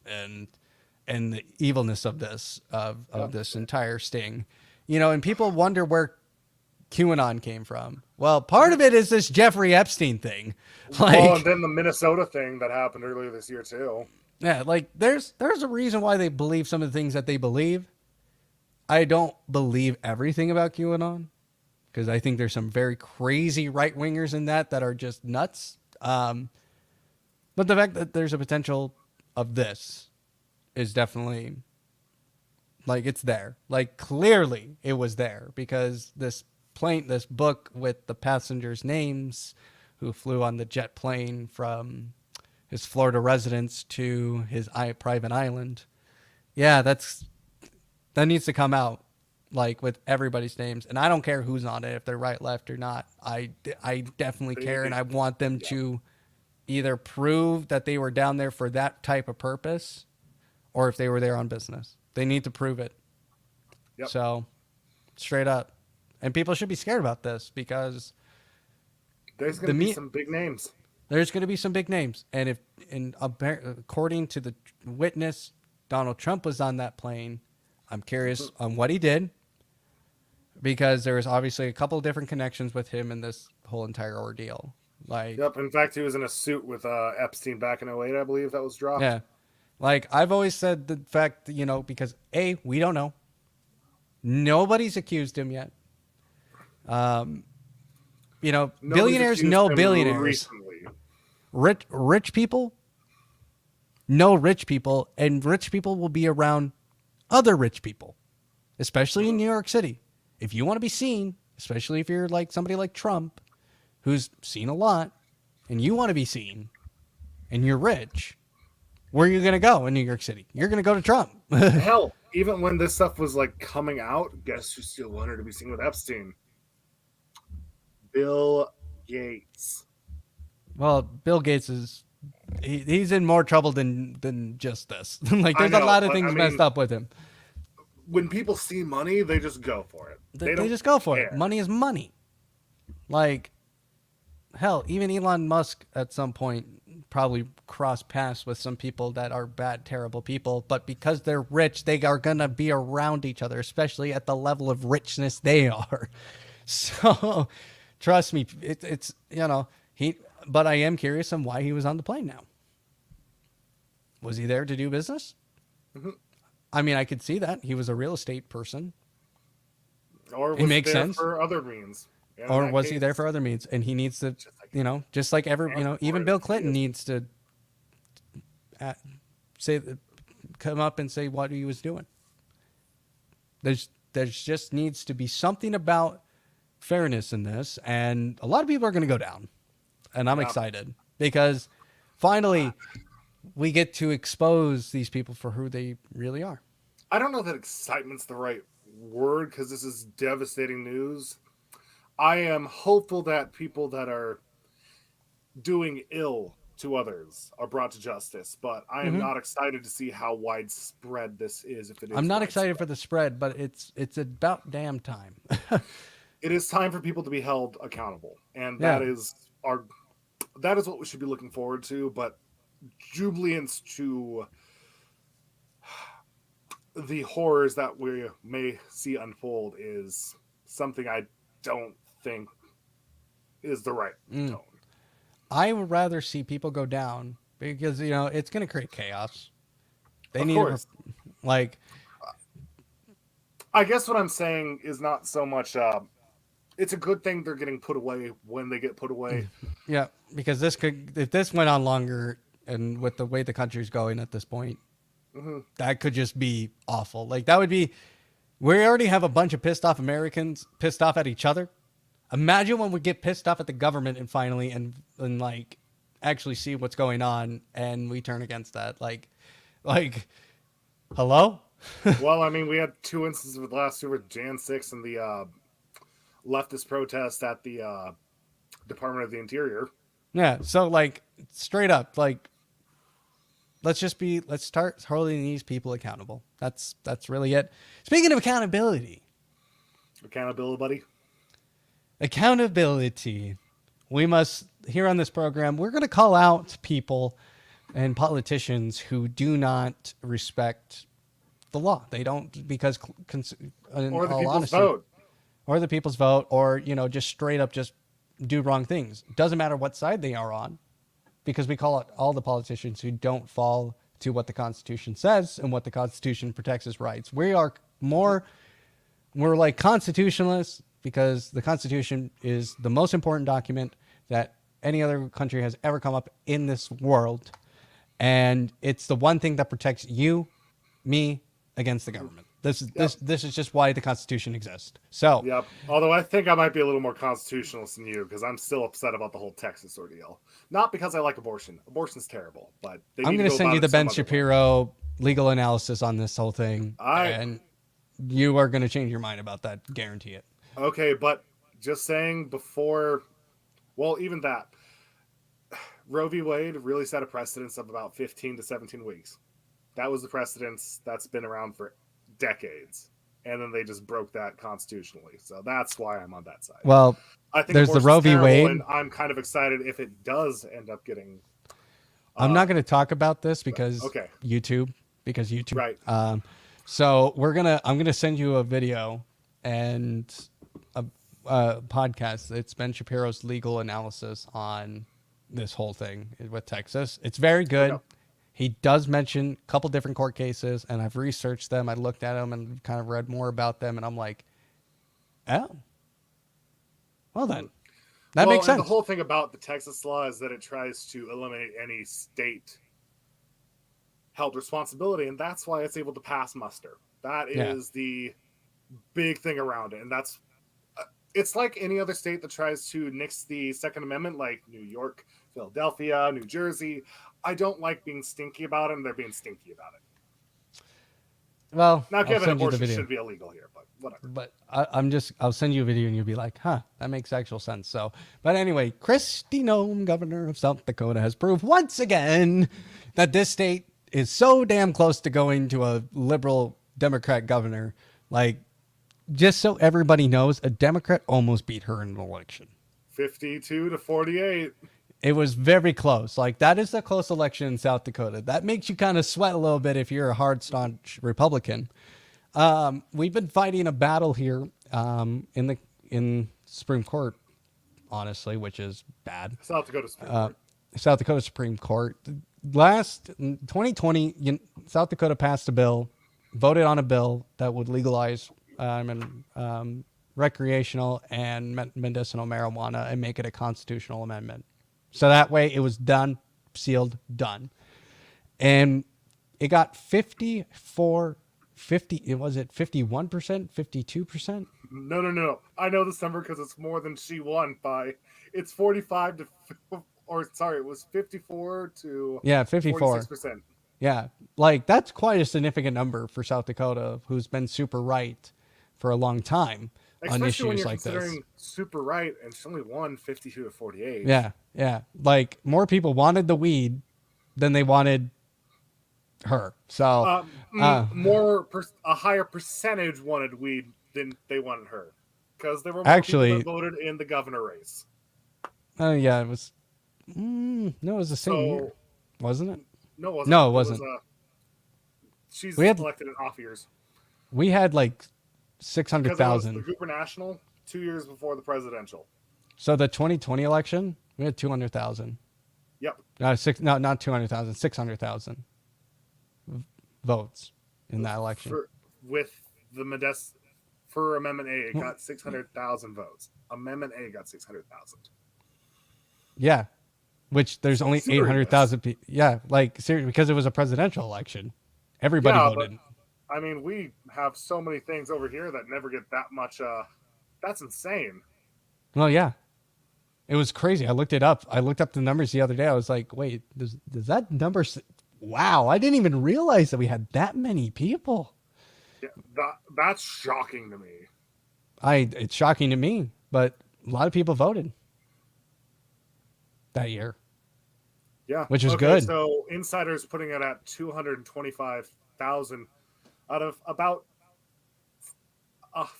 and the evilness of this this entire sting. You know, and people wonder where QAnon came from. Well, part of it is this Jeffrey Epstein thing. And then the Minnesota thing that happened earlier this year too. Yeah, like there's a reason why they believe some of the things that they believe. I don't believe everything about QAnon, because I think there's some very crazy right-wingers in that are just nuts. But the fact that there's a potential of this is definitely, like, it's there. Like, clearly it was there, because this book with the passengers' names who flew on the jet plane from his Florida residence to his private island. Yeah, that needs to come out, like, with everybody's names. And I don't care who's on it, if they're right, left, or not. I definitely care, and I want them to either prove that they were down there for that type of purpose, or if they were there on business. They need to prove it. Yep. So, straight up. And people should be scared about this, because there's going to be some big names. There's going to be some big names. And according to the witness, Donald Trump was on that plane. I'm curious on what he did, because there was obviously a couple of different connections with him in this whole entire ordeal. Like, yep. In fact, he was in a suit with Epstein back in 2008, I believe, that was dropped. Yeah. Like, I've always said the fact, because we don't know. Nobody's accused him yet. Billionaires know billionaires. Recently. Rich people know rich people, and rich people will be around other rich people, especially in New York City. If you want to be seen, especially if you're like somebody like Trump, who's seen a lot, and you want to be seen, and you're rich, where are you going to go in New York City? You're going to go to Trump. Hell, even when this stuff was like coming out, guess who still wanted to be seen with Epstein? Bill Gates. Well, Bill Gates he's in more trouble than just this. Like, there's a lot of things messed up with him. When people see money, they just go for it. They just go for it. Money is money. Like, hell, even Elon Musk at some point probably crossed paths with some people that are bad, terrible people. But because they're rich, they are going to be around each other, especially at the level of richness they are. So, trust me, it's but I am curious on why he was on the plane now. Was he there to do business? Mm-hmm. I mean, I could see that. He was a real estate person. Or was he there for other means? Or was he there for other means? And he needs to, just like even Bill Clinton needs to come up and say what he was doing. There's just needs to be something about fairness in this, and a lot of people are going to go down, and I'm excited, because finally we get to expose these people for who they really are. I don't know that excitement's the right word, because this is devastating news. I am hopeful that people that are doing ill two others are brought to justice, but I am Hmm. not excited to see how widespread this is, if it I'm is not excited widespread. for the spread, but it's about damn time. It is time for people to be held accountable, and Yeah. that is what we should be looking forward to. But jubilance to the horrors that we may see unfold is something I don't think is the right Mm. tone. I would rather see people go down because it's going to create chaos. They Of need course, like I guess what I'm saying is not so much. It's a good thing they're getting put away when they get put away. yeah, because this could if this went on longer and with the way the country's going at this point, Hmm. that could just be awful. Like that would be we already have a bunch of pissed off Americans pissed off at each other. Imagine when we get pissed off at the government and finally and like actually see what's going on and we turn against that. Like hello? Well, I mean, we had two instances with last year with Jan 6 and the leftist protest at the Department of the Interior. Yeah, so like straight up like let's start holding these people accountable. That's really it. Speaking of accountability, Accountability, buddy. accountability. We must here on this program, we're going to call out people and politicians who do not respect the law. They don't because in Or the all people's honesty, vote. or the people's vote or just straight up just do wrong things. Doesn't matter what side they are on because we call it all the politicians who don't fall to what the Constitution says and what the Constitution protects as rights. We're like constitutionalists because the Constitution is the most important document that any other country has ever come up in this world. And it's the one thing that protects you, me, against the government. This is just why the Constitution exists. So Yep. Although I think I might be a little more constitutionalist than you because I'm still upset about the whole Texas ordeal. Not because I like abortion. Abortion's terrible, but they I'm need going to to go send about you it the Ben some other way. Shapiro legal analysis on this whole thing. I And you are going to change your mind about that. Guarantee it. Okay, but just saying before, well, even that Roe v. Wade really set a precedence of about 15 to 17 weeks. That was the precedence that's been around for decades. And then they just broke that constitutionally. So that's why I'm on that side. Well, I think there's the abortion's Roe v. terrible, Wade. and I'm kind of excited if it does end up getting. I'm not going to talk about this because Okay. YouTube. Right. So I'm gonna send you a video and a podcast. It's Ben Shapiro's legal analysis on this whole thing with Texas. It's very good. Okay. He does mention a couple different court cases, and I've researched them. I looked at them and kind of read more about them, and I'm like, oh, well then, that makes and sense. the whole thing about the Texas law is that it tries to eliminate any state held responsibility, and that's why it's able to pass muster. That is the big thing around it, and that's it's like any other state that tries to nix the Second Amendment, like New York, Philadelphia, New Jersey. I don't like being stinky about it, and they're being stinky about it. Well, Now, I'll given send you the abortion video. should be illegal here, but whatever. But I'll send you a video and you'll be like, huh, that makes actual sense. So, but anyway, Kristi Noem, governor of South Dakota, has proved once again that this state is so damn close to going to a liberal Democrat governor. Like, just so everybody knows, a Democrat almost beat her in an election. 52 to 48. It was very close. Like, that is a close election in South Dakota. That makes you kind of sweat a little bit if you're a hard, staunch Republican. We've been fighting a battle here in Supreme Court, honestly, which is bad. South Dakota Supreme Court. South Dakota Supreme Court. Last 2020, South Dakota passed a bill, voted on a bill that would legalize recreational and medicinal marijuana and make it a constitutional amendment. So that way it was done, sealed, done. And it got 51%, 52%? No. I know this number because it's more than she won by. It's 45 to, or sorry, it was 54 to Yeah, 54. 46%. Yeah, like that's quite a significant number for South Dakota, who's been super right for a long time. on Especially when issues you're like this. considering super right, and she only won 52 to 48. Yeah, yeah. Like more people wanted the weed than they wanted her. So, A higher percentage wanted weed than they wanted her, because there were more people that actually, voted in the governor race. yeah, it was. No, it was the same year, So wasn't it? no, it wasn't. No, it It was wasn't. she's We had elected in off years like six hundred because it was the thousand. gubernational 2 years before the presidential. So the 2020 election, we had 200,000. Yep. Not 200,000, 600,000 votes in that election. With the Modest for Amendment A, it got 600,000 votes. Amendment A got 600,000. Yeah, which there's only Serious. 800,000 people. Yeah, like seriously, because it was a presidential election, everybody voted. But I mean, we have so many things over here that never get that much. That's insane. Well, yeah, it was crazy. I looked it up. I looked up the numbers the other day. I was like, wait, does that number? Wow, I didn't even realize that we had that many people. Yeah, that's shocking to me. It's shocking to me, but a lot of people voted that year. Yeah, which is good. So insiders putting it at 225,000 out of about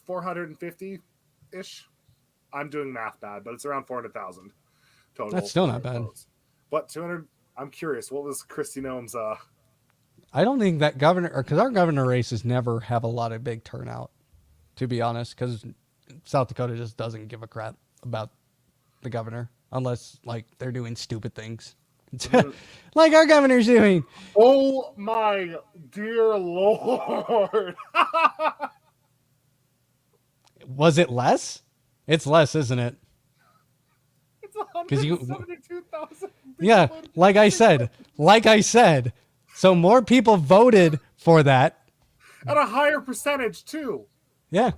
450 ish. I'm doing math bad, but it's around 400,000 total. That's still not bad. Votes. But 200. I'm curious. What was Kristi Noem's? I don't think that because our governor races never have a lot of big turnout, to be honest, because South Dakota just doesn't give a crap about the governor unless like they're doing stupid things. Like our governor's doing. Oh my dear Lord. Was it less? It's less, isn't it? It's 172,000. Yeah, like I said. So more people voted for that. At a higher percentage too. Yeah.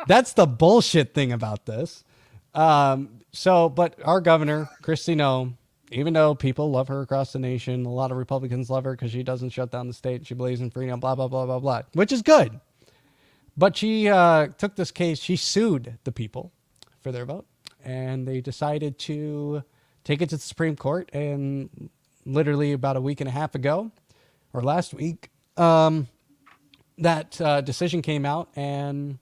That's the bullshit thing about this. But our governor, Kristi Noem, even though people love her across the nation, a lot of Republicans love her because she doesn't shut down the state. She believes in freedom, blah, blah, blah, blah, blah, which is good. But she took this case. She sued the people for their vote, and they decided to take it to the Supreme Court. And literally about a week and a half ago, or last week, that decision came out, and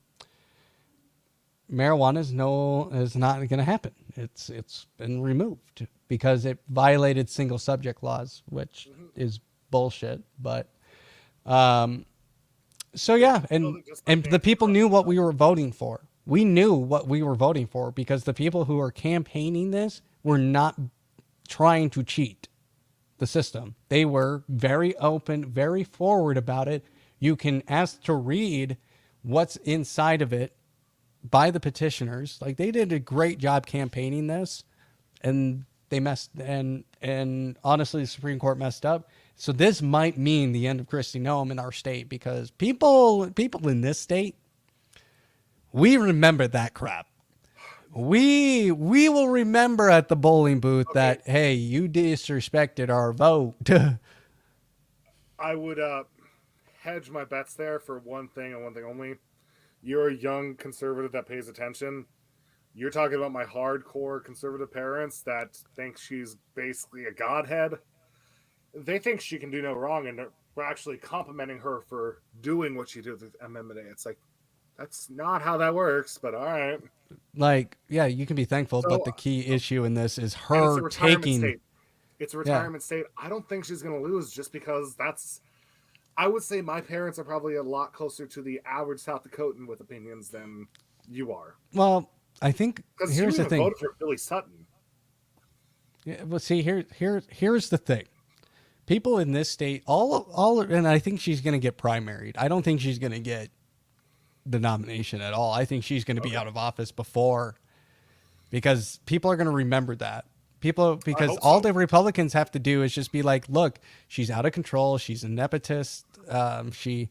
marijuana is not going to happen. It's been removed because it violated single subject laws, which is bullshit. But so yeah, and the people knew what we were voting for. We knew what we were voting for because the people who were campaigning this were not trying to cheat the system. They were very open, very forward about it. You can ask to read what's inside of it by the petitioners. Like they did a great job campaigning this, and they messed and honestly the Supreme Court messed up. So this might mean the end of Kristi Noem in our state because people in this state, we remember that crap. We will remember at the bowling booth that, hey, you disrespected our vote. I would hedge my bets there for one thing and one thing only. You're a young conservative that pays attention. You're talking about my hardcore conservative parents that think she's basically a godhead. They think she can do no wrong, and we're actually complimenting her for doing what she did with Amendment A. It's like, that's not how that works, but all right. Like, yeah, you can be thankful, but the key issue in this is her taking... State. It's a retirement state. I don't think she's going to lose just because I would say my parents are probably a lot closer to the average South Dakotan with opinions than you are. Well, I think here's the thing. Voted for Billy Sutton. Yeah, well, see, here's the thing. People in this state, all, and I think she's going to get primaried. I don't think she's going to get the nomination at all. I think she's going to be out of office before, because people are going to remember that. Because all the Republicans have to do is just be like, look, she's out of control. She's a nepotist. She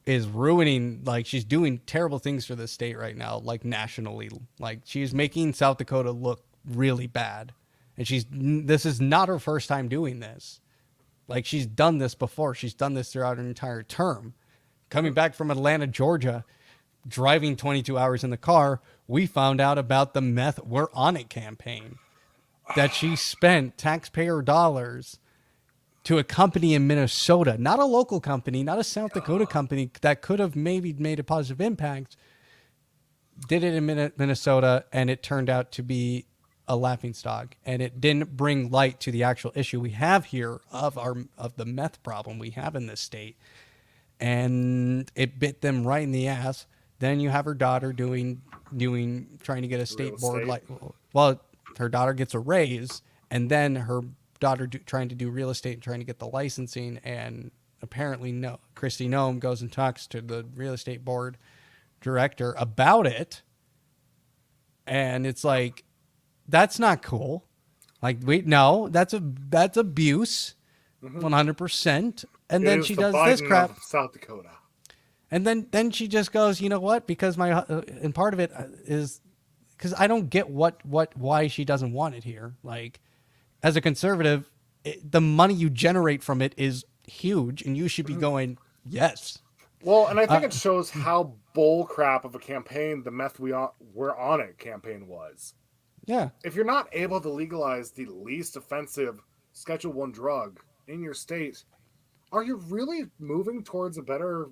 is ruining, like, she's doing terrible things for the state right now, like nationally. Like, she's making South Dakota look really bad. And this is not her first time doing this. Like, she's done this before. She's done this throughout her entire term. coming back from Atlanta, Georgia, driving 22 hours in the car, we found out about the Meth We're On It campaign that she spent taxpayer dollars to a company in Minnesota, not a local company, not a South Dakota company that could have maybe made a positive impact, did it in Minnesota, and it turned out to be a laughingstock, and it didn't bring light to the actual issue we have here of the meth problem we have in this state, and it bit them right in the ass. Then you have her daughter trying to get a state board, like, well, her daughter gets a raise, and then her daughter trying to do real estate and trying to get the licensing, and apparently Kristi Noem goes and talks to the real estate board director about it, and it's like, that's not cool. Like, wait, no, that's abuse, 100%. And then she does this crap, South Dakota. and then she just goes, you know what? Because and part of it is because I don't get why she doesn't want it here. Like, as a conservative, the money you generate from it is huge, and you should be going, yes. Well, and I think it shows how bull crap of a campaign the Meth We're On It campaign was. Yeah. If you're not able to legalize the least offensive Schedule I drug in your state, are you really moving towards a better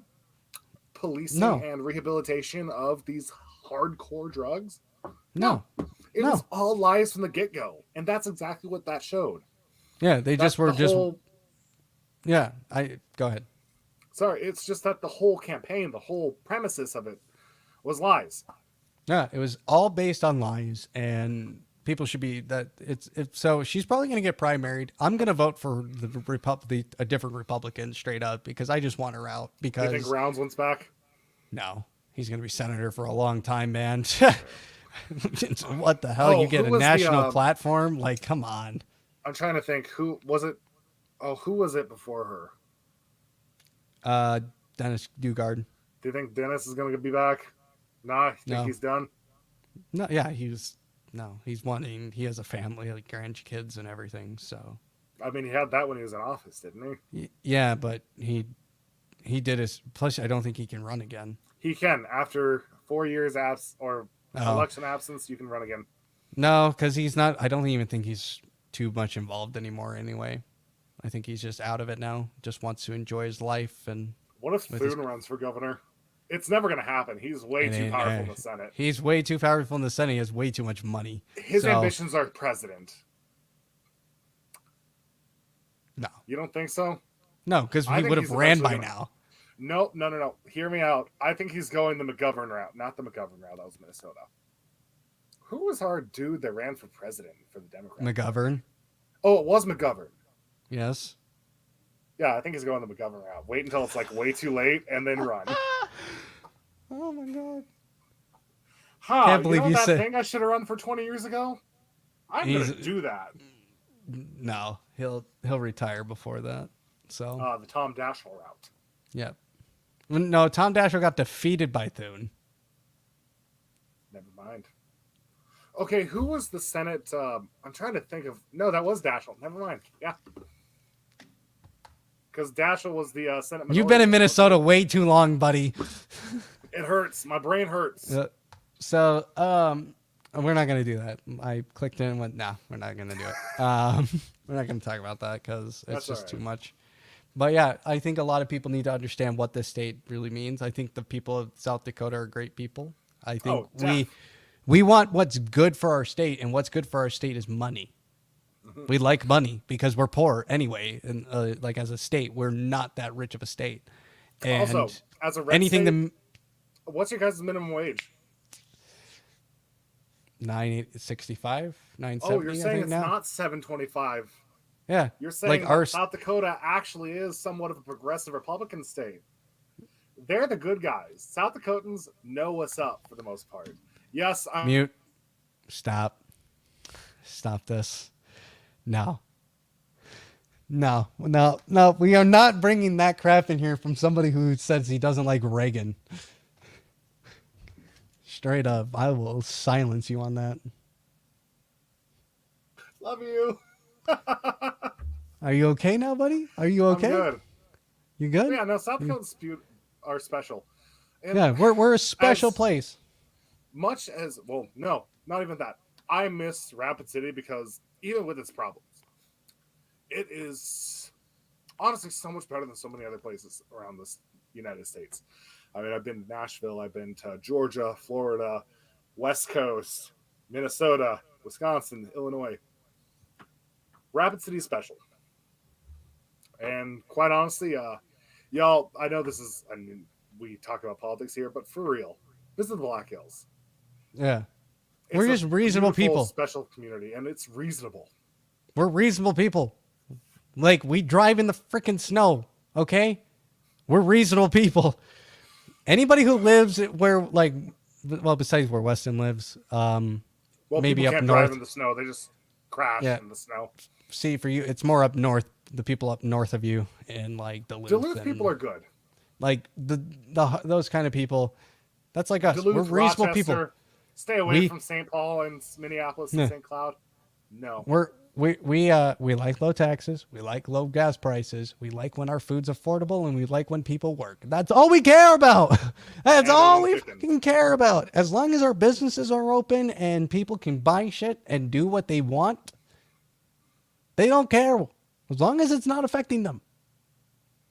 policing and rehabilitation of these hardcore drugs? No. It was all lies from the get-go, and that's exactly what that showed. Yeah, they just were Yeah, go ahead. Sorry, it's just that the whole campaign, the whole premises of it was lies. Yeah, it was all based on lies, and people should be so she's probably going to get primaried. I'm going to vote for a different Republican straight up because I just want her out. Because you think Rounds wins back? No, he's going to be senator for a long time, man. What the hell? You get a national platform? Like, come on. I'm trying to think. Who was it? Oh, who was it before her? Dennis Dugard. Do you think Dennis is going to be back? Nah, you think he's done? No, yeah, he's wanting. He has a family, like grandkids and everything. So, I mean, he had that when he was in office, didn't he? Yeah, but he did his. Plus, I don't think he can run again. He can after 4 years election absence. You can run again. No, because he's not. I don't even think he's too much involved anymore. Anyway, I think he's just out of it now. Just wants to enjoy his life. And what if Thune runs for governor? It's never going to happen. He's way too powerful in the Senate. He's way too powerful in the Senate. He has way too much money. His ambitions are president. No. You don't think so? No, because he would have ran by now. No. Hear me out. I think he's going the McGovern route. Not the McGovern route. That was Minnesota. Who was our dude that ran for president for the Democrats? McGovern. Oh, it was McGovern. Yes. Yeah, I think he's going the McGovern route. Wait until it's like way too late and then run. Oh my god! Can't believe you said that thing I should have run for 20 years ago. I'm gonna do that. No, he'll retire before that. So the Tom Daschle route. Yep. No, Tom Daschle got defeated by Thune. Never mind. Okay, who was the Senate? I'm trying to think of. No, that was Daschle. Never mind. Yeah. Because Daschle was the Senate minority. You've been in Minnesota way too long, buddy. It hurts. My brain hurts. So, we're not going to do that. I clicked in and went, nah, we're not going to do it. We're not going to talk about that because it's just too much. But yeah, I think a lot of people need to understand what this state really means. I think the people of South Dakota are great people. I think we want what's good for our state, and what's good for our state is money. We like money because we're poor anyway, and like as a state, we're not that rich of a state. And also, as a red state, what's your guys' minimum wage? $9.65, $9.70. Oh, you're saying it's not $7.25. Yeah, you're saying like South Dakota actually is somewhat of a progressive Republican state. They're the good guys. South Dakotans know what's up for the most part. Yes, mute. Stop this. No. We are not bringing that crap in here from somebody who says he doesn't like Reagan. Straight up, I will silence you on that. Love you. Are you okay now, buddy? Are you okay? I'm good. You good? Yeah, no, South Dakota's are special. And Yeah, we're a special place. Much as well, no, not even that. I miss Rapid City because even with its problems, it is honestly so much better than so many other places around this United States. I mean, I've been to Nashville, I've been to Georgia, Florida, West Coast, Minnesota, Wisconsin, Illinois. Rapid City is special. And quite honestly, y'all, I know this is, I mean, we talk about politics here, but for real, this is the Black Hills. Yeah. It's We're just reasonable people. Special community, and it's reasonable. We're reasonable people. Like, we drive in the freaking snow, okay? We're reasonable people. Anybody who lives where, like, well, besides where Weston lives, well, maybe people up can't north. drive in the snow; they just crash in the snow. See, for you, it's more up north. The people up north of you, in like Duluth people are good. Like the those kind of people. That's like us. Duluth, We're reasonable Rochester, people. Stay away from St. Paul and Minneapolis and St. Cloud. No. We like low taxes. We like low gas prices. We like when our food's affordable, and we like when people work. That's all we care about. That's all we fucking care about. As long as our businesses are open and people can buy shit and do what they want, they don't care. As long as it's not affecting them.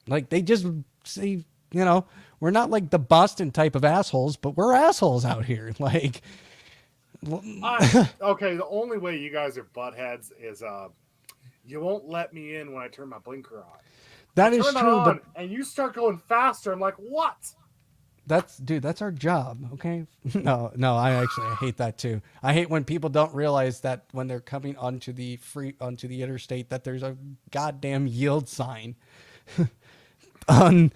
Like, they just see, you know, we're not like the Boston type of assholes, but we're assholes out here. Like, okay, the only way you guys are buttheads is you won't let me in when I turn my blinker on. That is true, but and you start going faster. I'm like, what? That's our job, okay? No, I hate that too. I hate when people don't realize that when they're coming onto the interstate that there's a goddamn yield sign on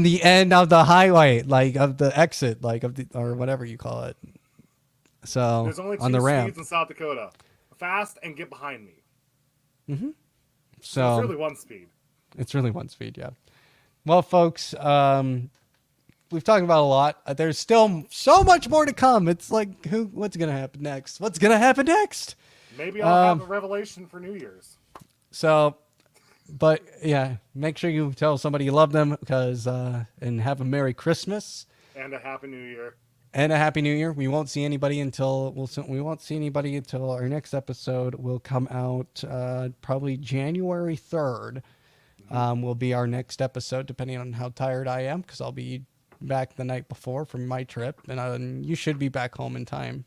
the end of the highway, like of the exit, like of the, or whatever you call it. So there's only on two the ramp speeds in South Dakota: fast and get behind me. Mm-hmm. So it's really one speed. It's really one speed, yeah. Well, folks, we've talked about a lot. There's still so much more to come. It's like, what's gonna happen next? What's gonna happen next? Maybe I'll have a revelation for New Year's. So, but yeah, make sure you tell somebody you love them, because and have a Merry Christmas and a Happy New Year. And a Happy New Year. We won't see anybody until our next episode will come out probably January 3rd. Will be our next episode, depending on how tired I am, because I'll be back the night before from my trip, and you should be back home in time.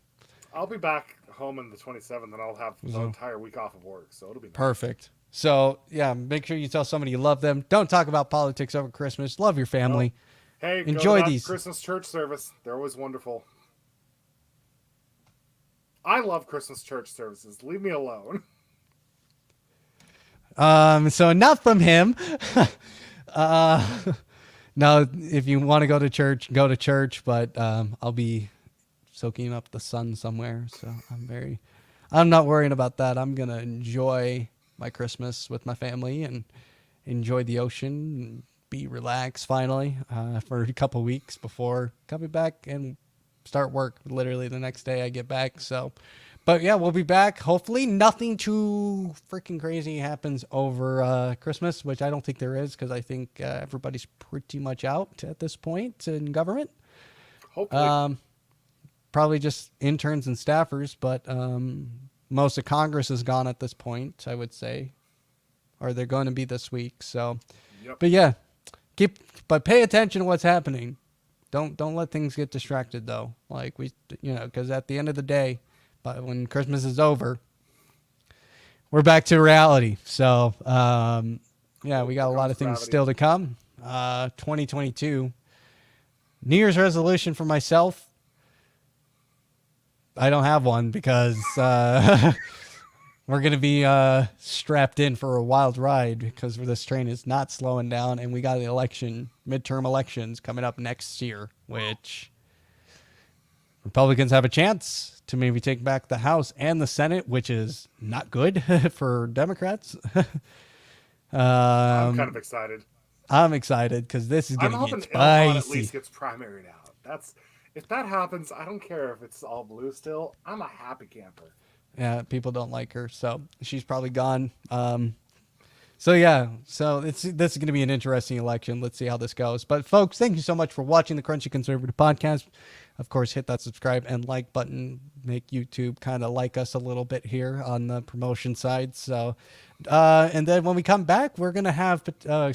I'll be back home on the 27th, and I'll have the entire week off of work, so it'll be nice. Perfect. So yeah, make sure you tell somebody you love them. Don't talk about politics over Christmas. Love your family. Hey, enjoy go to these Christmas church service. They're always wonderful. I love Christmas church services. Leave me alone. So enough from him. No, if you want to go to church, go to church, but I'll be soaking up the sun somewhere, so I'm not worrying about that. I'm going to enjoy my Christmas with my family and enjoy the ocean and be relaxed finally for a couple weeks before coming back and start work literally the next day I get back. So, but yeah, we'll be back. Hopefully nothing too freaking crazy happens over Christmas, which I don't think there is, because I think everybody's pretty much out at this point in government. Hopefully. Probably just interns and staffers, but most of Congress is gone at this point, I would say, or they're going to be this week. So, yep. But yeah, but pay attention to what's happening. Don't let things get distracted though. Like because at the end of the day, but when Christmas is over, we're back to reality. So, yeah, we got a lot of things still to come. 2022, New Year's resolution for myself. I don't have one because we're going to be strapped in for a wild ride, because this train is not slowing down, and we got the midterm elections coming up next year, which Republicans have a chance to maybe take back the House and the Senate, which is not good for Democrats. I'm kind of excited. I'm excited because this is going to get spicy. Ilhan at least gets primaried out. If that happens, I don't care if it's all blue still. I'm a happy camper. Yeah, people don't like her, so she's probably gone. So yeah, so this is going to be an interesting election. Let's see how this goes. But folks, thank you so much for watching the Crunchy Conservative Podcast. Of course, hit that subscribe and like button. Make YouTube kind of like us a little bit here on the promotion side. So, and then when we come back, we're going to have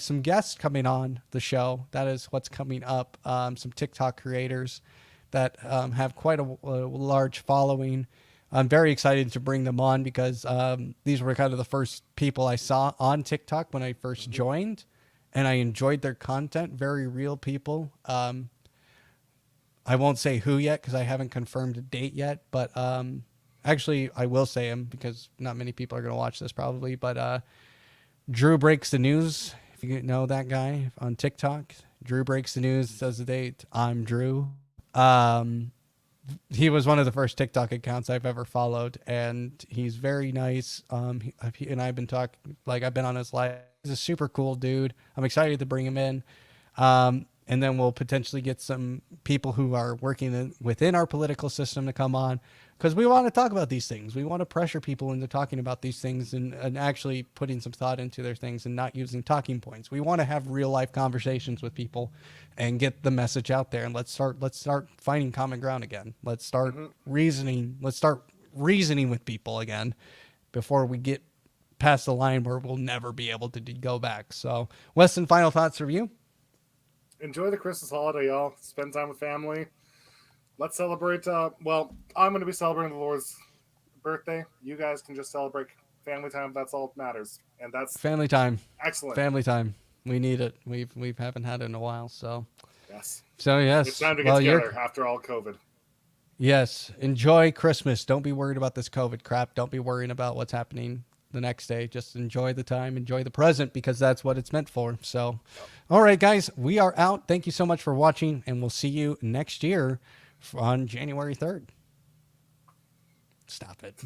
some guests coming on the show. That is what's coming up. Some TikTok creators that have quite a large following. I'm very excited to bring them on because these were kind of the first people I saw on TikTok when I first joined, and I enjoyed their content. Very real people. I won't say who yet because I haven't confirmed a date yet, but actually I will say him because not many people are going to watch this probably. But Drew Breaks the News, if you know that guy on TikTok, Drew Breaks the News, says the date. I'm Drew. He was one of the first TikTok accounts I've ever followed, and he's very nice. He and I've been talking, like I've been on his live. He's a super cool dude. I'm excited to bring him in. And then we'll potentially get some people who are working within our political system to come on because we want to talk about these things. We want to pressure people into talking about these things and actually putting some thought into their things and not using talking points. We want to have real life conversations with people and get the message out there. And let's start finding common ground again. Let's start reasoning. Let's start reasoning with people again before we get past the line where we'll never be able to go back. So, Weston, final thoughts from you? Enjoy the Christmas holiday, y'all. Spend time with family. Let's celebrate. Well, I'm going to be celebrating the Lord's birthday. You guys can just celebrate family time. That's all that matters. And that's family time. Excellent. Family time. We need it. We haven't had it in a while. So yes. So yes. It's time to get together after all COVID. Yes. Enjoy Christmas. Don't be worried about this COVID crap. Don't be worrying about what's happening the next day. Just enjoy the time, enjoy the present, because that's what it's meant for. So, all right, guys, we are out. Thank you so much for watching, and we'll see you next year on January 3rd. Stop it.